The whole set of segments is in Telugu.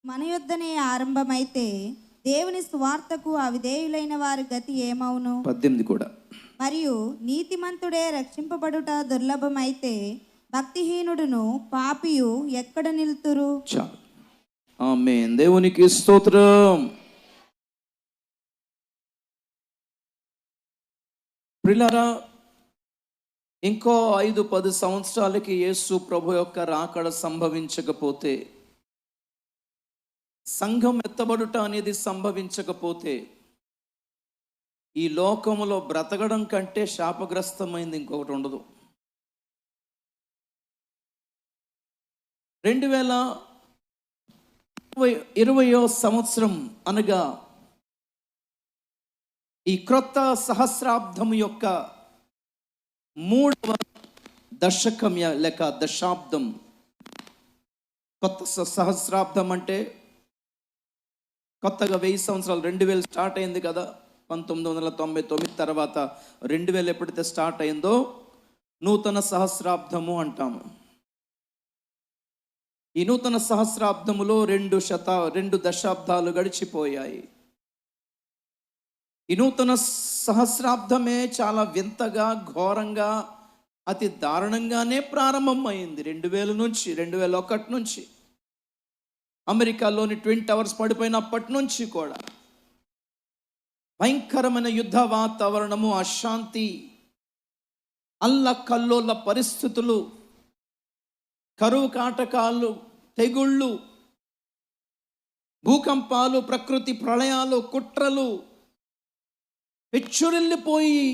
మన యుద్ధనే ఆరంభమైతే దేవుని సువార్తకు అవిధేయులైన వారి గతి ఏమవును? 18 కూడా. మరియు నీతిమంతుడే రక్షింపబడుట దుర్లభమైతే భక్తిహీనుడును పాపియు ఎక్కడ నిలుతురు? చాలు. ఆమేన్. దేవునికి స్తోత్రం. ప్రియులారా, ఇంకో 5-10 సంవత్సరాలకి యేసు ప్రభు యొక్క రాకడ సంభవించకపోతే, సంఘం ఎత్తబడుట అనేది సంభవించకపోతే, ఈ లోకములో బ్రతకడం కంటే శాపగ్రస్తమైంది ఇంకొకటి ఉండదు. 2020వ సంవత్సరం అనగా ఈ క్రొత్త సహస్రాబ్దం యొక్క 3వ దశకం లేక దశాబ్దం. కొత్త సహస్రాబ్దం అంటే కొత్తగా 1000 సంవత్సరాలు, 2000 స్టార్ట్ అయింది కదా. 1999 తర్వాత 2000 ఎప్పుడైతే స్టార్ట్ అయిందో నూతన సహస్రాబ్దము అంటాము. ఈ నూతన సహస్రాబ్దములో 2 దశాబ్దాలు గడిచిపోయాయి. ఈ నూతన సహస్రాబ్దమే చాలా వింతగా, ఘోరంగా, అతి దారుణంగానే ప్రారంభమైంది. 2000 నుంచి, 2001 నుంచి, అమెరికాలోని ట్విన్ టవర్స్ పడిపోయినప్పటి నుంచి కూడా భయంకరమైన యుద్ధ వాతావరణము, అశాంతి, అల్లకల్లోల పరిస్థితులు, కరువు కాటకాలు, తెగుళ్ళు, భూకంపాలు, ప్రకృతి ప్రళయాలు, కుట్రలు పెచ్చురెళ్ళిపోయి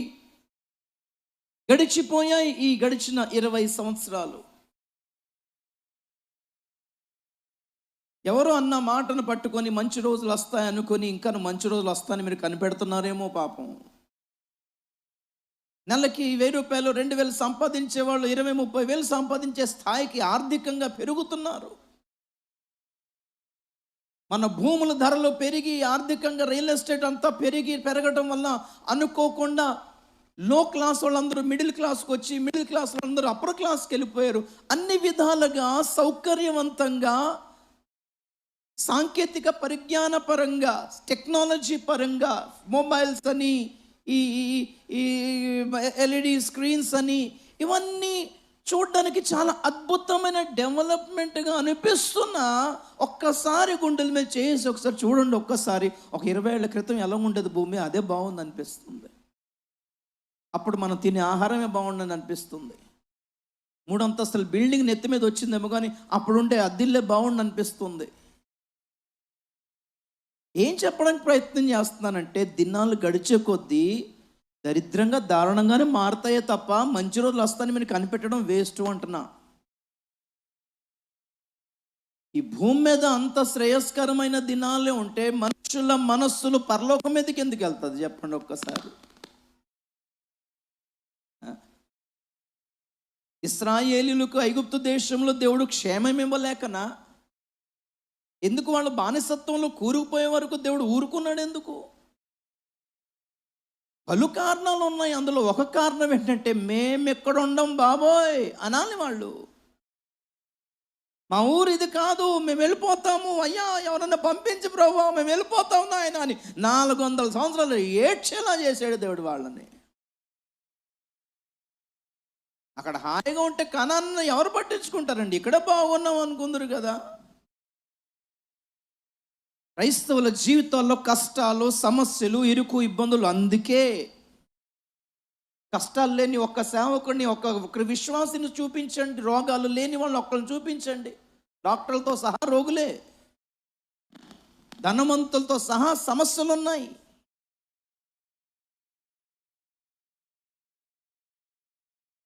గడిచిపోయాయి ఈ గడిచిన 20 సంవత్సరాలు. ఎవరో అన్న మాటను పట్టుకొని మంచి రోజులు వస్తాయనుకొని ఇంకా మంచి రోజులు వస్తాయని మీరు కనిపెడుతున్నారేమో పాపం. నెలకి 1000 రూపాయలు, 2000 సంపాదించే వాళ్ళు 20-30 వేలు సంపాదించే స్థాయికి ఆర్థికంగా పెరుగుతున్నారు. మన భూముల ధరలు పెరిగి, ఆర్థికంగా రియల్ ఎస్టేట్ అంతా పెరగటం వల్ల అనుకోకుండా లో క్లాస్ వాళ్ళందరూ మిడిల్ క్లాస్కి వచ్చి, మిడిల్ క్లాస్ వాళ్ళందరూ అప్పర్ క్లాస్కి వెళ్ళిపోయారు. అన్ని విధాలుగా సౌకర్యవంతంగా, సాంకేతిక పరిజ్ఞాన పరంగా, టెక్నాలజీ పరంగా, మొబైల్స్ అని, ఈ ఎల్ఈడి స్క్రీన్స్ అని, ఇవన్నీ చూడడానికి చాలా అద్భుతమైన డెవలప్మెంట్గా అనిపిస్తున్నా, ఒక్కసారి గుండెల మీద చేసి ఒకసారి చూడండి. ఒక్కసారి ఒక 20 ఏళ్ల క్రితం ఎలా ఉండేది భూమి, అదే బాగుంది అనిపిస్తుంది. అప్పుడు మనం తినే ఆహారమే బాగుండని అనిపిస్తుంది. 3 అంతస్తుల బిల్డింగ్ నెత్తి మీద వచ్చిందేమో కానీ అప్పుడుండే అద్దిల్లే బాగుండి అనిపిస్తుంది. ఏం చెప్పడానికి ప్రయత్నం చేస్తున్నానంటే, దినాలు గడిచే కొద్దీ దరిద్రంగా, దారుణంగానే మారుతాయే తప్ప మంచి రోజులు వస్తాయని మీరు కనిపెట్టడం వేస్ట్ అంటున్నా. ఈ భూమి మీద అంత శ్రేయస్కరమైన దినాలే ఉంటే మనుషుల మనస్సులు పరలోకం మీదకి ఎందుకు వెళ్తుంది చెప్పండి ఒక్కసారి. ఇశ్రాయేలీయులకు ఐగుప్తు దేశంలో దేవుడు క్షేమం ఇవ్వలేకనా? ఎందుకు వాళ్ళు బానిసత్వంలో కూరుకుపోయే వరకు దేవుడు ఊరుకున్నాడు? ఎందుకు? పలు కారణాలు ఉన్నాయి. అందులో ఒక కారణం ఏంటంటే, మేమెక్కడ ఉండం బాబోయ్ అనాలి వాళ్ళు. మా ఊరు ఇది కాదు, మేము వెళ్ళిపోతాము, అయ్యా ఎవరన్నా పంపించి ప్రభు మేము వెళ్ళిపోతాము నాయన అని 400 సంవత్సరాలు ఏడ్చేలా చేశాడు దేవుడు వాళ్ళని. అక్కడ హాయిగా ఉంటే కనాన్ని ఎవరు పట్టించుకుంటారండి? ఇక్కడ బాగున్నాం అనుకుందరు కదా. క్రైస్తవుల జీవితాల్లో కష్టాలు, సమస్యలు, ఇరుకు, ఇబ్బందులు. అందుకే కష్టాలు లేని ఒక్క సేవకుడిని, ఒక్క విశ్వాసిని చూపించండి. రోగాలు లేని వాళ్ళు ఒక్కరిని చూపించండి. డాక్టర్లతో సహా రోగులే, ధనవంతులతో సహా సమస్యలు ఉన్నాయి.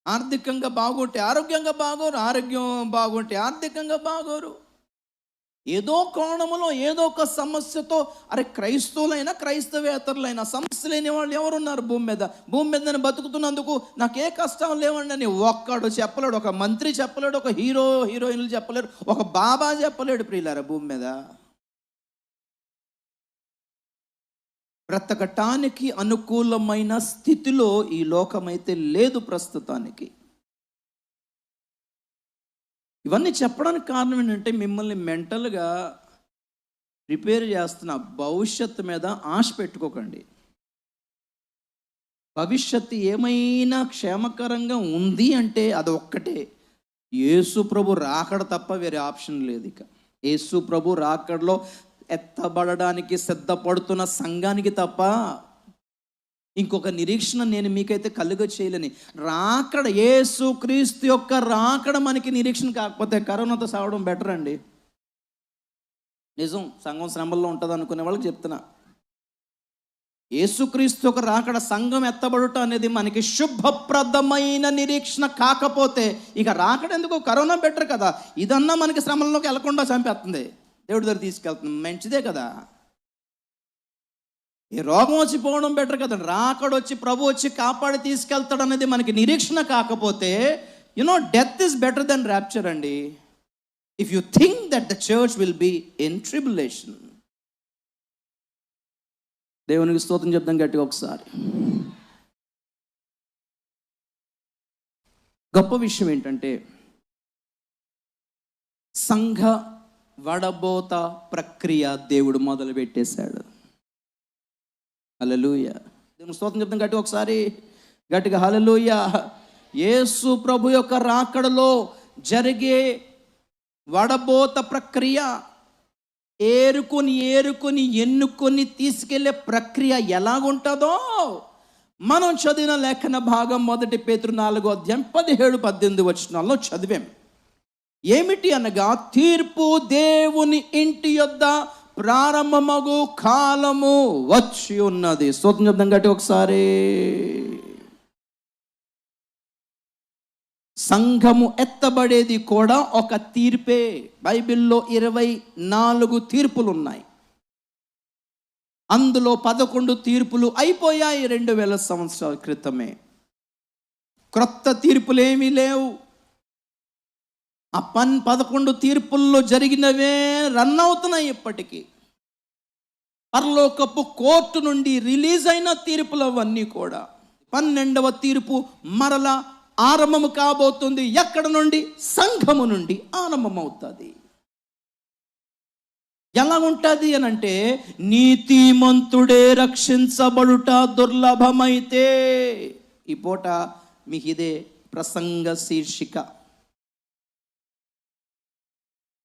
ఆర్థికంగా బాగుంటే ఆరోగ్యంగా బాగోరు, ఆరోగ్యం బాగుంటే ఆర్థికంగా బాగోరు. ఏదో కోణములో ఏదో ఒక సమస్యతో, అరే క్రైస్తవులైనా క్రైస్తవేతరులైనా సమస్య లేని వాళ్ళు ఎవరున్నారు భూమి మీద? భూమి మీద నేను బతుకుతున్నందుకు నాకు ఏ కష్టం లేవండి అని ఒక్కడు చెప్పలేడు. ఒక మంత్రి చెప్పలేడు, ఒక హీరోయిన్లు చెప్పలేరు, ఒక బాబా చెప్పలేడు. ప్రియులారా, భూమి మీద బ్రతకటానికి అనుకూలమైన స్థితిలో ఈ లోకమైతే లేదు ప్రస్తుతానికి. ఇవన్నీ చెప్పడానికి కారణం ఏంటంటే, మిమ్మల్ని మెంటల్గా ప్రిపేర్ చేస్తున్న భవిష్యత్తు మీద ఆశ పెట్టుకోకండి. భవిష్యత్తు ఏమైనా క్షేమకరంగా ఉంది అంటే అది ఒక్కటే, యేసు ప్రభు రాకడ తప్ప వేరే ఆప్షన్ లేదు. ఇక యేసు ప్రభు రాకడలో ఎత్తబడడానికి సిద్ధపడుతున్న సంఘానికి తప్ప ఇంకొక నిరీక్షణ నేను మీకైతే కలుగ చేయలేని. రాకడ, యేసు క్రీస్తు యొక్క రాకడ మనకి నిరీక్షణ కాకపోతే కరోనాతో సావడం బెటర్ అండి. నిజం, సంఘం శ్రమల్లో ఉంటుంది అనుకునే వాళ్ళకి చెప్తున్నా. యేసుక్రీస్తు యొక్క రాకడ, సంఘం ఎత్తబడుట అనేది మనకి శుభప్రదమైన నిరీక్షణ కాకపోతే ఇక రాకడ ఎందుకు? కరోనా బెటర్ కదా, ఇదన్నా మనకి శ్రమల్లోకి వెళ్లకుండా చంపేస్తుంది, దేవుడి దగ్గర తీసుకెళ్తుంది, మంచిదే కదా. ఈ రోగం వచ్చి పోవడం బెటర్ కదా, రాకడ వచ్చి ప్రభు వచ్చి కాపాడి తీసుకెళ్తాడు అనేది మనకి నిరీక్షణ కాకపోతే, death is better than rapture అండి. If you think that the church will be in tribulation. దేవునికి స్తోత్రం చెప్తాం గట్టిగా ఒకసారి. గొప్ప విషయం ఏంటంటే, సంఘ వడబోత ప్రక్రియ దేవుడు మొదలు పెట్టేశాడు. హల్లెలూయా. దేవునికి స్తోత్రం చెప్తాం గట్టిగా ఒకసారి, గట్టిగా హల్లెలూయా. యేసు ప్రభు యొక్క రాకడలో జరిగే వడబోత ప్రక్రియ, ఏరుకొని ఎన్నుకొని తీసుకెళ్లే ప్రక్రియ ఎలాగుంటుందో మనం చదివిన లేఖన భాగం 1 పేతురు 4:17-18 వచనాల్లో చదివాం. ఏమిటి అనగా, తీర్పు దేవుని ఇంటి యొద్ద ప్రారంభమగు కాలము వచ్చి ఉన్నది. స్తోత్రం చెప్దాం గట్టి ఒకసారి. సంఘము ఎత్తబడేది కూడా ఒక తీర్పే. బైబిల్లో 24 తీర్పులు ఉన్నాయి. అందులో 11 తీర్పులు అయిపోయాయి 2000 సంవత్సరాల క్రితమే. క్రొత్త తీర్పులు ఏమీ లేవు. ఆ 11 తీర్పుల్లో జరిగినవే రన్ అవుతున్నాయి ఇప్పటికీ. పరలోకపు కోర్టు నుండి రిలీజ్ అయిన తీర్పులు అవన్నీ కూడా. 12వ తీర్పు మరలా ఆరంభము కాబోతుంది. ఎక్కడ నుండి? సంఘము నుండి ఆరంభమవుతుంది. ఎలా ఉంటుంది అని అంటే, నీతిమంతుడే రక్షించబడుట దుర్లభమైతే. ఈ పూట మీకు ఇదే ప్రసంగ శీర్షిక.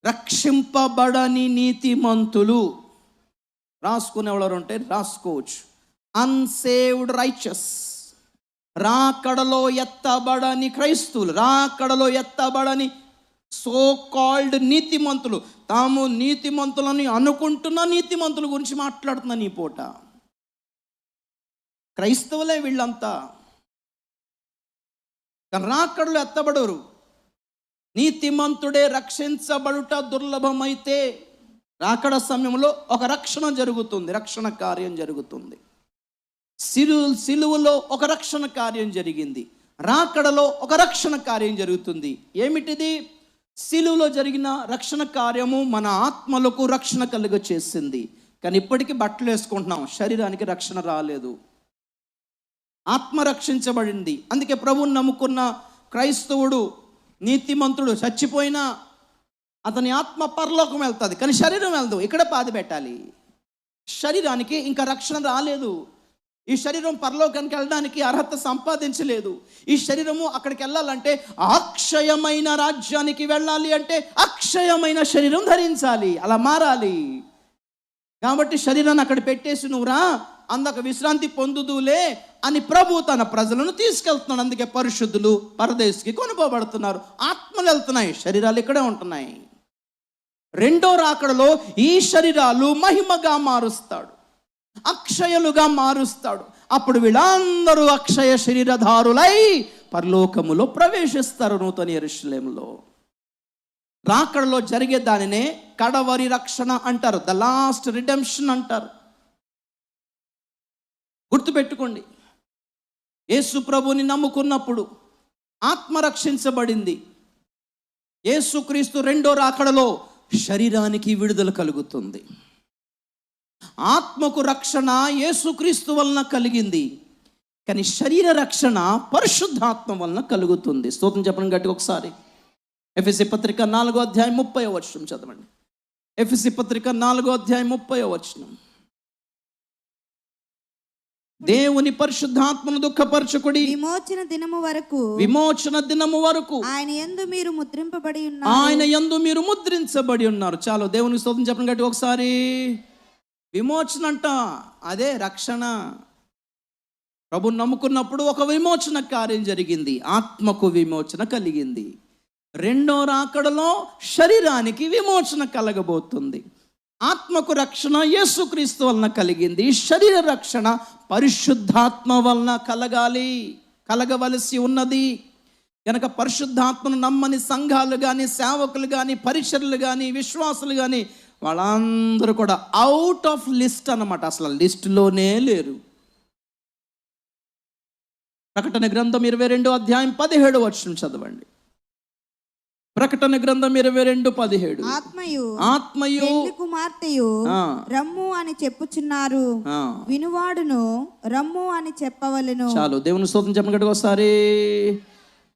రక్షింపబడని నీతిమంతులు, రాసుకునేవాళ్ళు ఉంటే రాసుకోవచ్చు. Unsaved righteous. రాకడలో ఎత్తబడని క్రైస్తవులు, రాకడలో ఎత్తబడని సో కాల్డ్ నీతిమంతులు, తాము నీతిమంతులని అనుకుంటున్న నీతిమంతుల గురించి మాట్లాడుతున్నాను ఈ పూట. క్రైస్తవులే వీళ్ళంతా, రాకడలో ఎత్తబడరు. నీతిమంతుడే రక్షించబడుట దుర్లభమైతే. రాకడ సమయంలో ఒక రక్షణ జరుగుతుంది, రక్షణ కార్యం జరుగుతుంది. సిలువలో ఒక రక్షణ కార్యం జరిగింది, రాకడలో ఒక రక్షణ కార్యం జరుగుతుంది. ఏమిటిది? సిలువలో జరిగిన రక్షణ కార్యము మన ఆత్మలకు రక్షణ కలుగ చేసింది. కానీ ఇప్పటికీ బట్టలు వేసుకుంటున్నాం, శరీరానికి రక్షణ రాలేదు. ఆత్మ రక్షించబడింది. అందుకే ప్రభువుని నమ్ముకున్న క్రైస్తవుడు, నీతిమంతుడు చచ్చిపోయినా అతని ఆత్మ పరలోకం వెళ్తుంది, కానీ శరీరం వెళ్దు. ఇక్కడ పాది పెట్టాలి. శరీరానికి ఇంకా రక్షణ రాలేదు. ఈ శరీరం పరలోకానికి వెళ్ళడానికి అర్హత సంపాదించలేదు. ఈ శరీరము అక్కడికి వెళ్ళాలంటే, అక్షయమైన రాజ్యానికి వెళ్ళాలి అంటే అక్షయమైన శరీరం ధరించాలి, అలా మారాలి. కాబట్టి శరీరాన్ని అక్కడ పెట్టేసి నువ్వు రా, అందక విశ్రాంతి పొందుదులే అని ప్రభు తన ప్రజలను తీసుకెళ్తున్నాడు. అందుకే పరిశుద్ధులు పరదేశికి కొనుకోబడుతున్నారు. ఆత్మలు వెళ్తున్నాయి, శరీరాలు ఇక్కడే ఉంటున్నాయి. రెండో రాకడలో ఈ శరీరాలు మహిమగా మారుస్తాడు, అక్షయలుగా మారుస్తాడు. అప్పుడు వీళ్ళందరూ అక్షయ శరీరధారులై పరలోకములో ప్రవేశిస్తారు, నూతన యెరూషలేములో. రాకడలో జరిగే దానినే కడవరి రక్షణ అంటారు, ద లాస్ట్ రిడెంప్షన్ అంటారు. గుర్తుపెట్టుకోండి, యేసు ప్రభుని నమ్ముకున్నప్పుడు ఆత్మ రక్షించబడింది. యేసుక్రీస్తు రెండో రాకడలో శరీరానికి విడుదల కలుగుతుంది. ఆత్మకు రక్షణ యేసుక్రీస్తు వలన కలిగింది, కానీ శరీర రక్షణ పరిశుద్ధాత్మ వలన కలుగుతుంది. స్తోత్రం చెప్పండి గట్టిగా ఒకసారి. ఎఫెసీ పత్రిక 4:30 చదవండి. ఎఫెసీ పత్రిక 4:30. దేవుని పరిశుద్ధాత్మను దుఃఖపరచకుడి, విమోచన దినము వరకు ఆయన యందు మీరు ముద్రింపబడి ఉన్నారు. ఆయన యందు మీరు ముద్రించబడి ఉన్నారు. చాలు, దేవునికి స్తోత్రం చెప్పండి గట్టి ఒకసారి. విమోచన అంట, అదే రక్షణ. ప్రభుని నమ్ముకున్నప్పుడు ఒక విమోచన కార్యం జరిగింది, ఆత్మకు విమోచన కలిగింది. రెండో రాకడలో శరీరానికి విమోచన కలగబోతుంది. ఆత్మకు రక్షణ యేసుక్రీస్తు వలన కలిగింది, శరీర రక్షణ పరిశుద్ధాత్మ వలన కలగవలసి ఉన్నది. కనుక పరిశుద్ధాత్మను నమ్మని సంఘాలు కానీ, సేవకులు కానీ, పరిచర్లు కానీ, విశ్వాసులు కానీ వాళ్ళందరూ కూడా అవుట్ ఆఫ్ లిస్ట్ అన్నమాట, అసలు లిస్టులోనే లేరు. ప్రకటన గ్రంథం 22:17 చదవండి. ప్రకటన గ్రంథం 22:17. ఆత్మయు కుమార్తెయు రమ్ము అని చెప్పుచున్నారు, వినువాడును రమ్ము అని చెప్పవలెను. చాలు, దేవుని స్తోత్రం చెప్పండి ఒకసారి.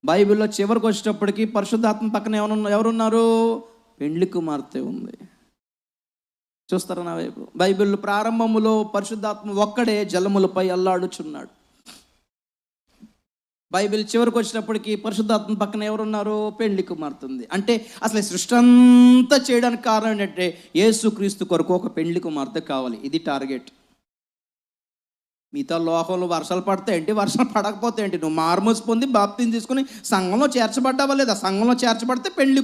బైబిల్లో చివరికి వచ్చేటప్పటికి పరిశుద్ధాత్మ పక్కన ఎవరున్నారు? పెండ్లి కుమార్తె ఉంది. చూస్తారా నా వైపు? బైబిల్ ప్రారంభములో పరిశుద్ధాత్మ ఒక్కడే జలములపై అల్లాడుచున్నాడు. బైబిల్ చివరికి వచ్చినప్పటికీ పరిశుద్ధాత్మ పక్కన ఎవరున్నారు? పెండ్లి కుమార్తె ఉంది. అంటే అసలు సృష్టి అంతా చేయడానికి కారణం ఏంటంటే యేసుక్రీస్తు కొరకు ఒక పెండ్లి కుమార్తె కావాలి. ఇది టార్గెట్. మిగతా లోకంలో వర్షాలు పడితే ఏంటి, వర్షాలు పడకపోతే ఏంటి, నువ్వు మారుమూసి పొంది బాప్తిని తీసుకుని సంఘంలో చేర్చబడ్డావా లేదా? సంఘంలో చేర్చబడితే పెండ్లి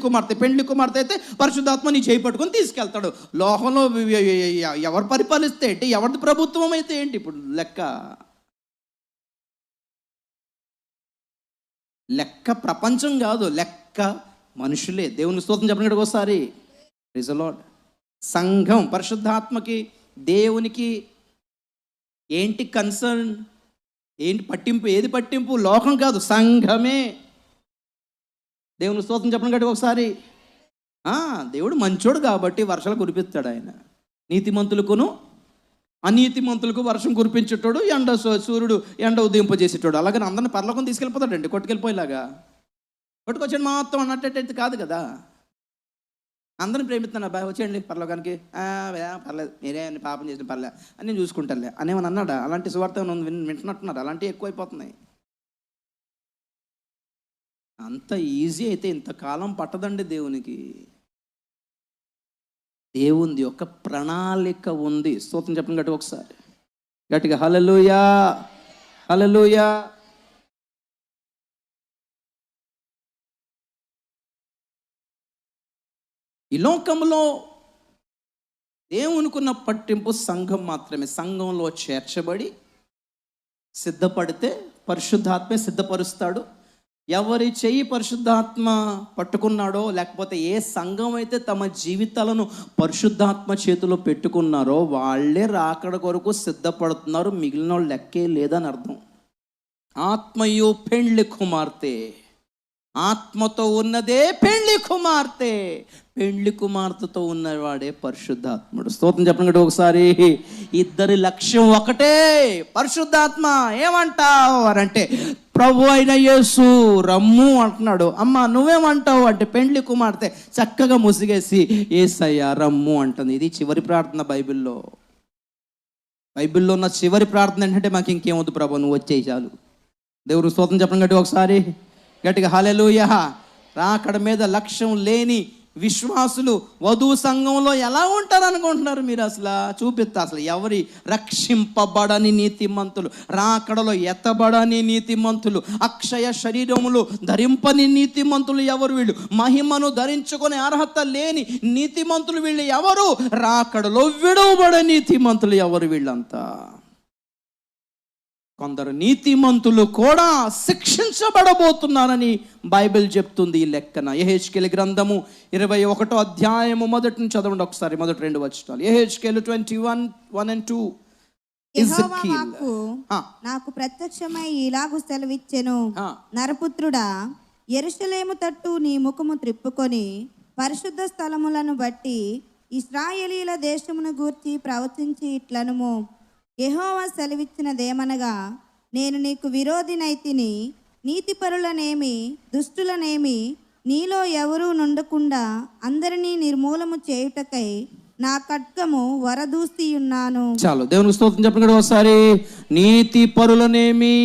కుమార్తె అయితే పరిశుద్ధాత్మ నీ చేయి పట్టుకొని తీసుకెళ్తాడు. లోకంలో ఎవరు పరిపాలిస్తే ఏంటి, ఎవరిది ప్రభుత్వం అయితే ఏంటి? ఇప్పుడు లెక్క ప్రపంచం కాదు, లెక్క మనుషులే. దేవుని స్తోత్రం చెప్పండి ఒకసారి. Praise the Lord. సంఘం పరిశుద్ధాత్మకి దేవునికి ఏంటి కన్సర్న్, ఏంటి పట్టింపు? ఏది పట్టింపు? లోకం కాదు, సంఘమే. దేవుని స్తోత్రం చెప్పండి ఒకసారి. దేవుడు మంచోడు కాబట్టి వర్షాలు కురిపిస్తాడు ఆయన. నీతిమంతులకును అనీతిమంతులకు వర్షం కురిపించేటోడు, సూర్యుడు ఎండ ఉదయింపజేసేటోడు. అలాగని అందరిని పరలోకం తీసుకెళ్ళిపోతాడండి కొట్టుకెళ్ళిపోయేలాగా. కొట్టుకొచ్చాడు మొత్తం అన్నట్టయితే కాదు కదా. అందరిని ప్రేమిస్తాను, అబ్బాయి వచ్చేయండి పరలోకానికి, పర్లేదు మీరే అన్ని పాపం చేసిన పర్లేదు అని నేను చూసుకుంటానులే అనేమని అన్నాడా? అలాంటి సువార్త వింటున్నట్టున్నారు. అలాంటివి ఎక్కువైపోతున్నాయి. అంత ఈజీ అయితే ఇంతకాలం పట్టదండి దేవునికి. దేవుని యొక్క ప్రణాళిక ఉంది. స్తోత్రం చెప్పండి గట్టిగా ఒకసారి, గట్టిగా హల్లెలూయా, హల్లెలూయా. ఈ లోకంలో దేవునికున్న పట్టింపు సంఘం మాత్రమే. సంఘంలో చేర్చబడి సిద్ధపడితే పరిశుద్ధాత్మే సిద్ధపరుస్తాడు. ఎవరి చెయ్యి పరిశుద్ధాత్మ పట్టుకున్నాడో, లేకపోతే ఏ సంఘం అయితే తమ జీవితాలను పరిశుద్ధాత్మ చేతిలో పెట్టుకున్నారో వాళ్ళే రాకడ కొరకు సిద్ధపడుతున్నారు. మిగిలిన వాళ్ళు లెక్కే లేదని అర్థం. ఆత్మయు పెండ్లి కుమార్తె, ఆత్మతో ఉన్నదే పెండ్లి కుమార్తె, పెండ్లి కుమార్తెతో ఉన్నవాడే పరిశుద్ధాత్ముడు. స్తోత్రం చెప్పండి ఒకసారి. ఇద్దరి లక్ష్యం ఒకటే, పరిశుద్ధాత్మ. ఏమంటావు అని అంటే ప్రభు అయిన యేసు రమ్ము అంటున్నాడు. అమ్మ నువ్వేమంటావు అంటే పెండ్లి కుమార్తె చక్కగా ముసిగేసి యేసయ్య రమ్ము అంటుంది. ఇది చివరి ప్రార్థన బైబిల్లో. బైబిల్లో ఉన్న చివరి ప్రార్థన ఏంటంటే మాకు ఇంకేమొద్దు ప్రభు, నువ్వు వచ్చేయి చాలు. దేవుడు స్తోత్రం చెప్పండి గట్టిగా ఒకసారి, గట్టిగా హల్లెలూయా. రాకడ మీద లక్ష్యం లేని విశ్వాసులు వధువు సంఘంలో ఎలా ఉంటారు అనుకుంటున్నారు మీరు? అసలు చూపిస్తా. అసలు ఎవరి రక్షింపబడని నీతిమంతులు, రాకడలో ఎత్తబడని నీతిమంతులు, అక్షయ శరీరములు ధరింపని నీతిమంతులు ఎవరు వీళ్ళు? మహిమను ధరించుకునే అర్హత లేని నీతిమంతులు వీళ్ళు ఎవరు? రాకడలో విడవబడే నీతిమంతులు ఎవరు? వీళ్ళంతా కొందరు నీతిమంతులు కూడా శిక్షించబడబోతున్నారని బైబిల్ చెప్తుంది ఈ లెక్కన. యెహెజ్కేలు గ్రంథము 21వ అధ్యాయము మొదటి నుంచి చదవండి ఒకసారి, మొదటి 2 వచనాలు. యెహెజ్కేలు 21:1-2. నాకు ప్రత్యక్షమై ఇలాగు సెలవిచ్చెను, నరపుత్రుడా, యెరూషలేము తట్టు నీ ముఖము త్రిప్పుకొని పరిశుద్ధ స్థలములను బట్టి ఇశ్రాయేలీల దేశమును గూర్చి ప్రవచించి ఇట్లనుము, యెహోవా సెలవిచ్చినదేమనగా, నేను నీకు విరోధినైతిని, నీతిపరులనేమి దుష్టులనేమి నీలో ఎవరూ నుండకుండా అందరినీ నిర్మూలము చేయుటకై నా ఖడ్గము వరదూసియున్నాను. చాలు, దేవునికి స్తోత్రం చెప్పండి కూడా ఒకసారి. నీతి పరులనేమి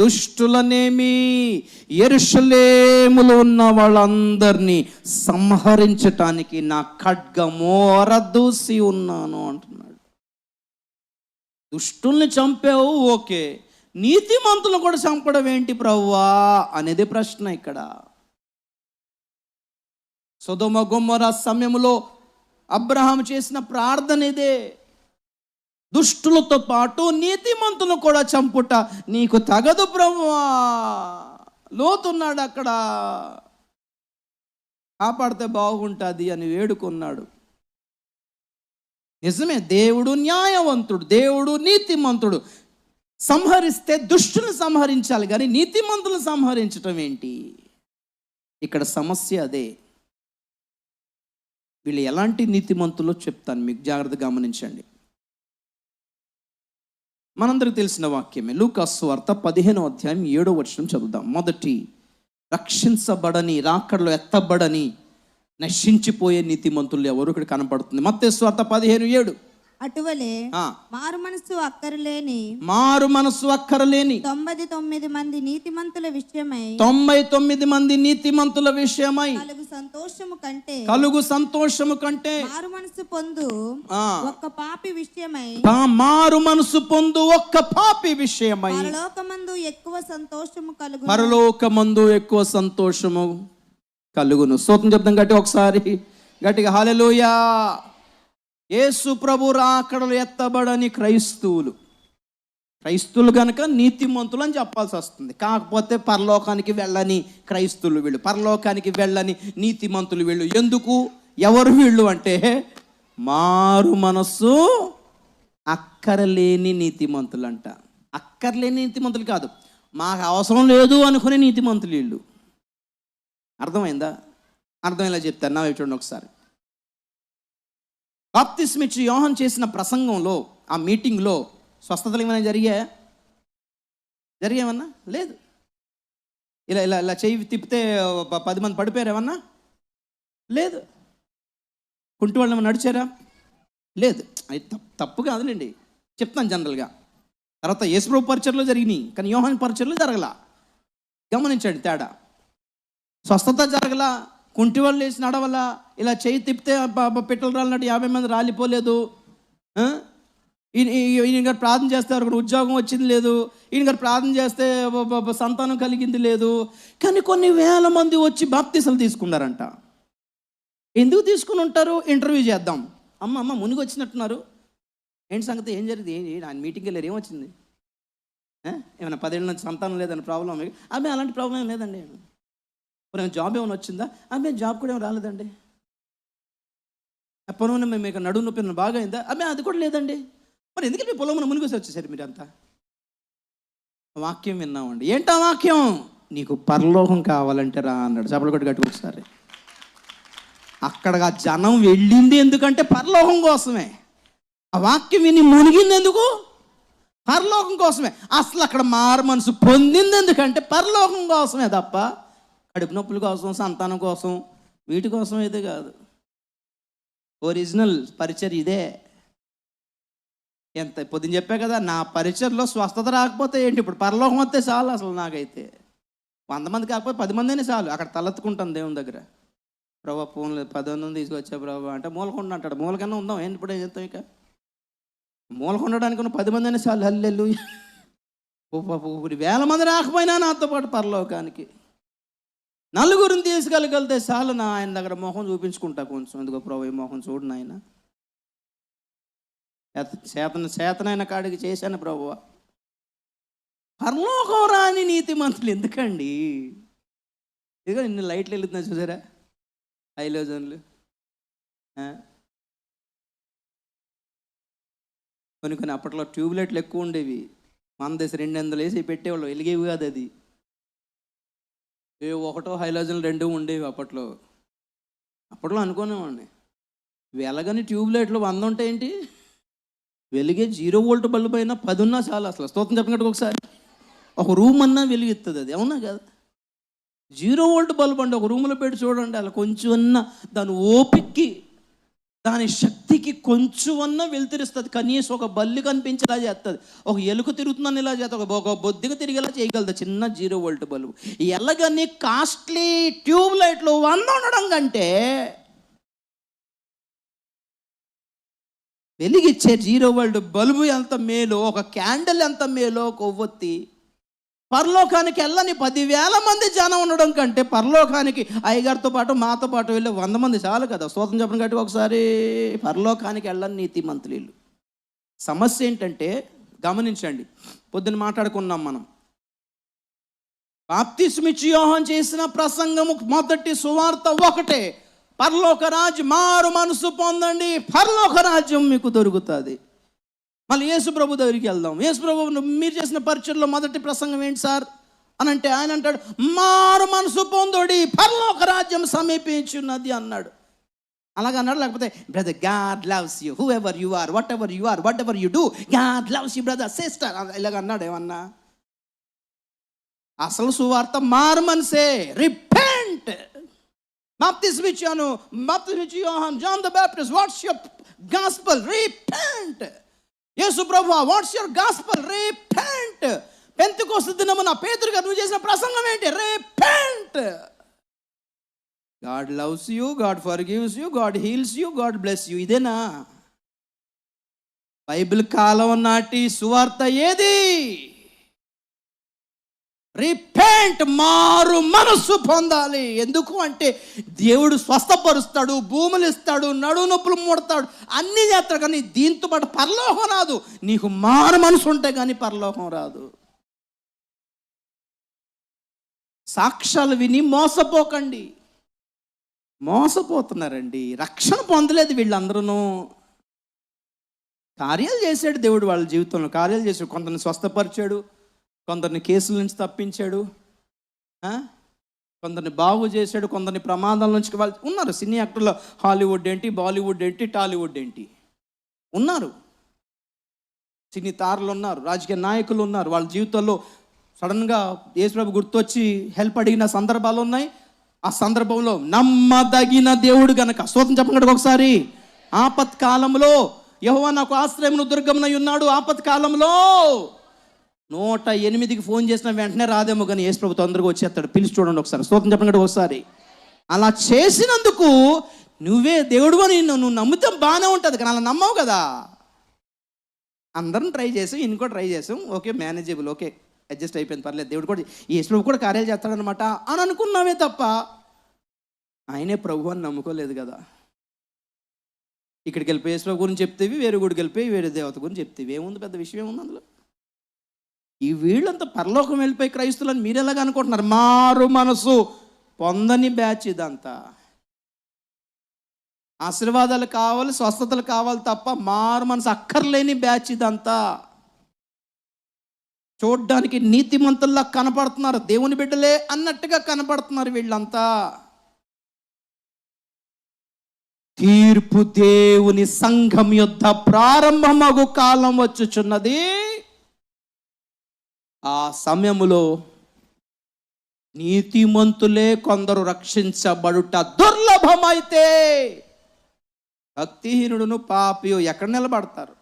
దుష్టులనేమి యెరూషలేములో ఉన్న వాళ్ళందరినీ సంహరించటానికి నా ఖడ్గము వరదూసి ఉన్నాను అంటున్నాడు. దుష్టుల్ని చంపావు, ఓకే, నీతిమంతులను కూడా చంపడం ఏంటి ప్రభువా అనేది ప్రశ్న ఇక్కడ. సొదొమ గొమొర్రా సమయంలో అబ్రహాం చేసిన ప్రార్థన ఇదే. దుష్టులతో పాటు నీతిమంతులను కూడా చంపుట నీకు తగదు ప్రభువా. లోతున్నాడు అక్కడ, కాపాడితే బాగుంటుంది అని వేడుకున్నాడు. నిజమే, దేవుడు న్యాయవంతుడు, దేవుడు నీతిమంతుడు. సంహరిస్తే దుష్టులను సంహరించాలి కానీ నీతిమంతులను సంహరించటం ఏంటి? ఇక్కడ సమస్య అదే. వీళ్ళు ఎలాంటి నీతిమంతులో చెప్తాను మీకు, జాగ్రత్తగా గమనించండి. మనందరికి తెలిసిన వాక్యమే, లూకా సువార్త 15వ అధ్యాయం 7వ వచనం చదువుదాం. మొదటి రక్షించబడని, రాకడలో ఎత్తబడని, నశించిపోయే నీతిమంతులు ఎవరు ఇక్కడ కనపడుతుంది. మత్తయి సువార్త 15:7. అటువలే మారు మనస్సు అక్కరలేని 99 మంది నీతిమంతుల విషయమై 99 మంది నీతిమంతుల విషయమై కలుగు సంతోషము కంటే మారు మనస్సు పొందు ఒక్క పాపి విషయమై పరలోకమందు ఎక్కువ సంతోషము కలుగును. స్తోత్రం చెప్తాం గట్టి ఒకసారి, గట్టిగా హల్లెలూయా. యేసు ప్రభు రాకడలో ఎత్తబడని క్రైస్తవులు కనుక నీతిమంతులు అని చెప్పాల్సి వస్తుంది. కాకపోతే పరలోకానికి వెళ్ళని క్రైస్తవులు వీళ్ళు, పరలోకానికి వెళ్ళని నీతిమంతులు వీళ్ళు. ఎందుకు? ఎవరు వీళ్ళు అంటే మారు మనస్సు అక్కరలేని నీతిమంతులు అంట. అక్కర్లేని నీతిమంతులు కాదు, మాకు అవసరం లేదు అనుకునే నీతిమంతులు వీళ్ళు. అర్థమైందా? అర్థమయ్యేలా చెప్తాను, నా వైపు చూడండి ఒకసారి. బాప్తిస్మా ఇచ్చి యోహాను చేసిన ప్రసంగంలో, ఆ మీటింగ్లో స్వస్థతలు ఏమైనా జరిగేమన్నా? లేదు. ఇలా ఇలా ఇలా చెయ్యి తిప్పితే 10 మంది పడిపోయారు ఏమన్నా? లేదు. కుంటి వాళ్ళు ఏమన్నా నడిచారా? లేదు. అది తప్పు కాదులేండి, చెప్తాను జనరల్గా. తర్వాత యేసుప్రభు పరిచర్లో జరిగినాయి, కానీ యోహాను పరిచర్లో జరగలా. గమనించండి తేడా. స్వస్థత జరగలా, కుంటి వాళ్ళు వేసి నడవల, ఇలా చేయి తిప్పితే పిట్టలు రాలినట్టు 50 మంది రాలిపోలేదు. ఈయన గారు ప్రార్థన చేస్తే ఒకరు ఉద్యోగం వచ్చింది లేదు, ఈయన గారు ప్రార్థన చేస్తే సంతానం కలిగింది లేదు. కానీ కొన్ని వేల మంది వచ్చి బాప్తిసాలు తీసుకున్నారంట. ఎందుకు తీసుకుని ఉంటారు? ఇంటర్వ్యూ చేద్దాం. అమ్మ మునిగి వచ్చినట్టున్నారు, ఏంటి సంగతి, ఏం జరిగింది, ఆయన మీటింగ్కి వెళ్ళారు, ఏమొచ్చింది, ఏమైనా 10 ఏళ్ళ నుంచి సంతానం లేదని ప్రాబ్లం? అబ్బాయి అలాంటి ప్రాబ్లం ఏం లేదండి. మరి జాబ్ ఏమైనా వచ్చిందా? అబ్బాయి జాబ్ కూడా ఏమి రాలేదండి. పొలం మీకు నడుము నొప్పి బాగా అయిందా? అబ్బాయి అది కూడా లేదండి. మరి ఎందుకంటే పొలం మునిగోసి వచ్చేసారు మీరంతా. వాక్యం విన్నామండి. ఏంటా వాక్యం? నీకు పరలోకం కావాలంటే రా అన్నాడు. చప్పలు కొట్టి గట్టి ఒకసారి. అక్కడ జనం వెళ్ళింది ఎందుకంటే పరలోకం కోసమే. ఆ వాక్యం విని మునిగింది ఎందుకు? పరలోకం కోసమే. అసలు అక్కడ మారు మనసు పొందింది ఎందుకంటే పరలోకం కోసమే తప్ప కడుపు నొప్పుల కోసం, సంతానం కోసం, వీటి కోసం అయితే కాదు. ఒరిజినల్ పరిచర్ ఇదే. ఎంత పొద్దున చెప్పా కదా, నా పరిచర్లో స్వస్థత రాకపోతే ఏంటి, ఇప్పుడు పరలోకం వస్తే చాలు. అసలు నాకైతే 100 మంది కాకపోతే 10 మందినే చాలు. అక్కడ తలెత్తుకుంటాను దేవుని దగ్గర. ప్రభా ఫోన్లో 10 మంది తీసుకొచ్చా ప్రభా అంటే మూలకొండ అంటాడు. మూలకన్నా ఉందాం ఏంటి, ఇప్పుడు ఏం చేస్తాం? ఇక మూలకొండడానికి 10 మంది అయినా చాలు. హల్లెలూయా. వేల మంది రాకపోయినా నాతో పాటు పరలోకానికి 4 తీసుకెళ్ళగలితే చాలు. నా ఆయన దగ్గర మొహం చూపించుకుంటా కొంచెం. ఎందుకో ప్రభు ఈ మొహం చూడు నాయన, చేతనైన కాడికి చేశాను ప్రభు. పరలోకం రాని నీతి మంతులు ఎందుకండి? ఇదిగో ఇన్ని లైట్లు వెళ్తున్నాయి చూసారా, హైలోజన్లు. కొన్ని అప్పట్లో ట్యూబ్లైట్లు ఎక్కువ ఉండేవి. 100 200 వేసి పెట్టేవాళ్ళు, వెలిగేవి కాదు. అది ఒకటో హైలోజన్లు 2 ఉండేవి అప్పట్లో. అనుకునేవాడిని, వెలగని ట్యూబ్లైట్లు 100 ఉంటే ఏంటి, వెలిగే 0 వోల్ట్ బల్బు అయినా 10 ఉన్నా చాలు. అసలు స్తోత్రం చెప్పినట్టు ఒకసారి ఒక రూమ్ అన్నా వెలిగిస్తుంది అది, అవునా కదా? 0 వోల్ట్ బల్బ్ అండి, ఒక రూమ్లో పెట్టి చూడండి, అలా కొంచెం అన్న దాని ఓపిక్కి, దాని శక్తికి కొంచెం అన్న వెళ్తురిస్తుంది. కనీసం ఒక బల్లి కనిపించేలా చేస్తుంది, ఒక ఎలుక తిరుగుతుందని ఇలా చేస్తుంది, ఒక బొద్దిగా తిరిగేలా చేయగలదు చిన్న 0 వోల్ట్ బల్బు. ఎలాగని కాస్ట్లీ ట్యూబ్ లైట్లు 100 ఉండడం కంటే వెలిగిచ్చే 0 వోల్ట్ బల్బు ఎంత మేలో, ఒక క్యాండిల్ ఎంత మేలో, కొవ్వొత్తి. పరలోకానికి వెళ్ళని 10,000 మంది జనం ఉండడం కంటే పరలోకానికి అయ్యగారితో పాటు మాతో పాటు వెళ్ళే 100 మంది చాలు కదా. స్తోత్రం చెప్పడం గట్టి ఒకసారి. పరలోకానికి వెళ్ళని నీతిమంతులు వీళ్ళు. సమస్య ఏంటంటే గమనించండి, పొద్దున్న మాట్లాడుకున్నాం మనం, బాప్తిస్మిచ్చి యోహాను చేసిన ప్రసంగము మొదటి సువార్త ఒకటే, పరలోక రాజ్యం, మారు మనసు పొందండి, పరలోక రాజ్యం మీకు దొరుకుతుంది. మళ్ళీ యేసు ప్రభు దగ్గరికి వెళ్దాం. యేసు ప్రభు, మీరు చేసిన పరిచర్లో మొదటి ప్రసంగం ఏంటి సార్ అని అంటే ఆయన అంటాడు, మారు మనసు పొందుడి, పరలోక రాజ్యం సమీపించున్నది అన్నాడు. అలాగ అన్నాడు. లేకపోతే brother, God loves you whoever you are, whatever you do, God loves you brother sister, ఇలాగ అన్నాడు ఏమన్నా? అసలు సువార్త మారు మనసే, రిపెంట్. బాప్తిస్మిచ్చి యోహాను, John the Baptist, what's your gospel, repent. యేసు ప్రభువా, వాట్స్ యువర్ గాస్పెల్, రిపెంట్. పెంతెకోస్తు దినమున పేతురు గారు నువ్వు చేసిన ప్రసంగం ఏంటి? Repent. God loves you, God forgives you, God heals you, God bless you. ఇదేనా బైబిల్ కాలం నాటి సువార్త? ఏది? రిపెంట్, మారు మనస్సు పొందాలి. ఎందుకు అంటే దేవుడు స్వస్థపరుస్తాడు, భూములు ఇస్తాడు, నడువు నొప్పులు ముడతాడు, అన్నీ చేస్తాడు, కానీ దీంతో పాటు పరలోకం రాదు. నీకు మారు మనసు ఉంటే కానీ పరలోకం రాదు. సాక్ష్యాలు విని మోసపోకండి. మోసపోతున్నారండి, రక్షణ పొందలేదు వీళ్ళందరూ. కార్యాలు చేశాడు దేవుడు వాళ్ళ జీవితంలో, కార్యాలు చేశాడు. కొందరిని స్వస్థపరిచాడు, కొందరిని కేసుల నుంచి తప్పించాడు, కొందరిని బాగు చేశాడు, కొందరిని ప్రమాదాల నుంచి. వాళ్ళు ఉన్నారు సినీ యాక్టర్లో, హాలీవుడ్ ఏంటి, బాలీవుడ్ ఏంటి, టాలీవుడ్ ఏంటి, ఉన్నారు సినీ తారలు ఉన్నారు, రాజకీయ నాయకులు ఉన్నారు. వాళ్ళ జీవితంలో సడన్గా యేసుప్రభు గుర్తొచ్చి హెల్ప్ అడిగిన సందర్భాలు ఉన్నాయి. ఆ సందర్భంలో నమ్మదగిన దేవుడు గనక, స్తోత్రం చెప్పండి ఒకసారి. ఆపత్కాలంలో యెహోవా నాకు ఆశ్రయమును దుర్గమునై ఉన్నాడు. ఆపత్కాలంలో 108కి ఫోన్ చేసిన వెంటనే రాదేమో కానీ యేసు ప్రభు తొందరగా వచ్చేస్తాడు. పిలిచి చూడండి ఒకసారి, స్తోత్రం చెప్పండి ఒకసారి. అలా చేసినందుకు నువ్వే దేవుడు అని నువ్వు నమ్ముతాం బాగానే ఉంటుంది, కానీ అలా నమ్మవు కదా. అందరం ట్రై చేసాం, ఈయన కూడా ట్రై చేసాం, ఓకే మేనేజబుల్, ఓకే అడ్జస్ట్ అయిపోయింది, పర్లేదు, దేవుడు కూడా యేసు ప్రభు కూడా కార్యాలు చేస్తాడనమాట అని అనుకున్నామే తప్ప ఆయనే ప్రభు అని నమ్ముకోలేదు కదా. ఇక్కడికి వెళ్ళిపోయి యేసు ప్రభు గురించి చెప్తేవి, వేరే గుడికి వెళ్ళిపోయి వేరే దేవత గురించి చెప్తేవి, ఏముంది పెద్ద విషయం ఏముంది అందులో? ఈ వీళ్ళంతా పరలోకం వెళ్ళిపోయి క్రైస్తులని మీరు ఎలాగ అనుకుంటున్నారు? మారు మనసు పొందని బ్యాచ్ ఇదంతా. ఆశీర్వాదాలు కావాలి, స్వస్థతలు కావాలి తప్ప మారు మనసు అక్కర్లేని బ్యాచ్ ఇదంతా. చూడ్డానికి నీతిమంతుల్లా కనపడుతున్నారు, దేవుని బిడ్డలే అన్నట్టుగా కనపడుతున్నారు వీళ్ళంతా. తీర్పు దేవుని సంఘం యొద్ద ప్రారంభమగు కాలం వచ్చుచున్నది. ఆ సమయములో నీతిమంతులే కొందరు రక్షించబడుట దుర్లభమైతే భక్తిహీనుడును పాపియు ఎక్కడ నిలబడతారు?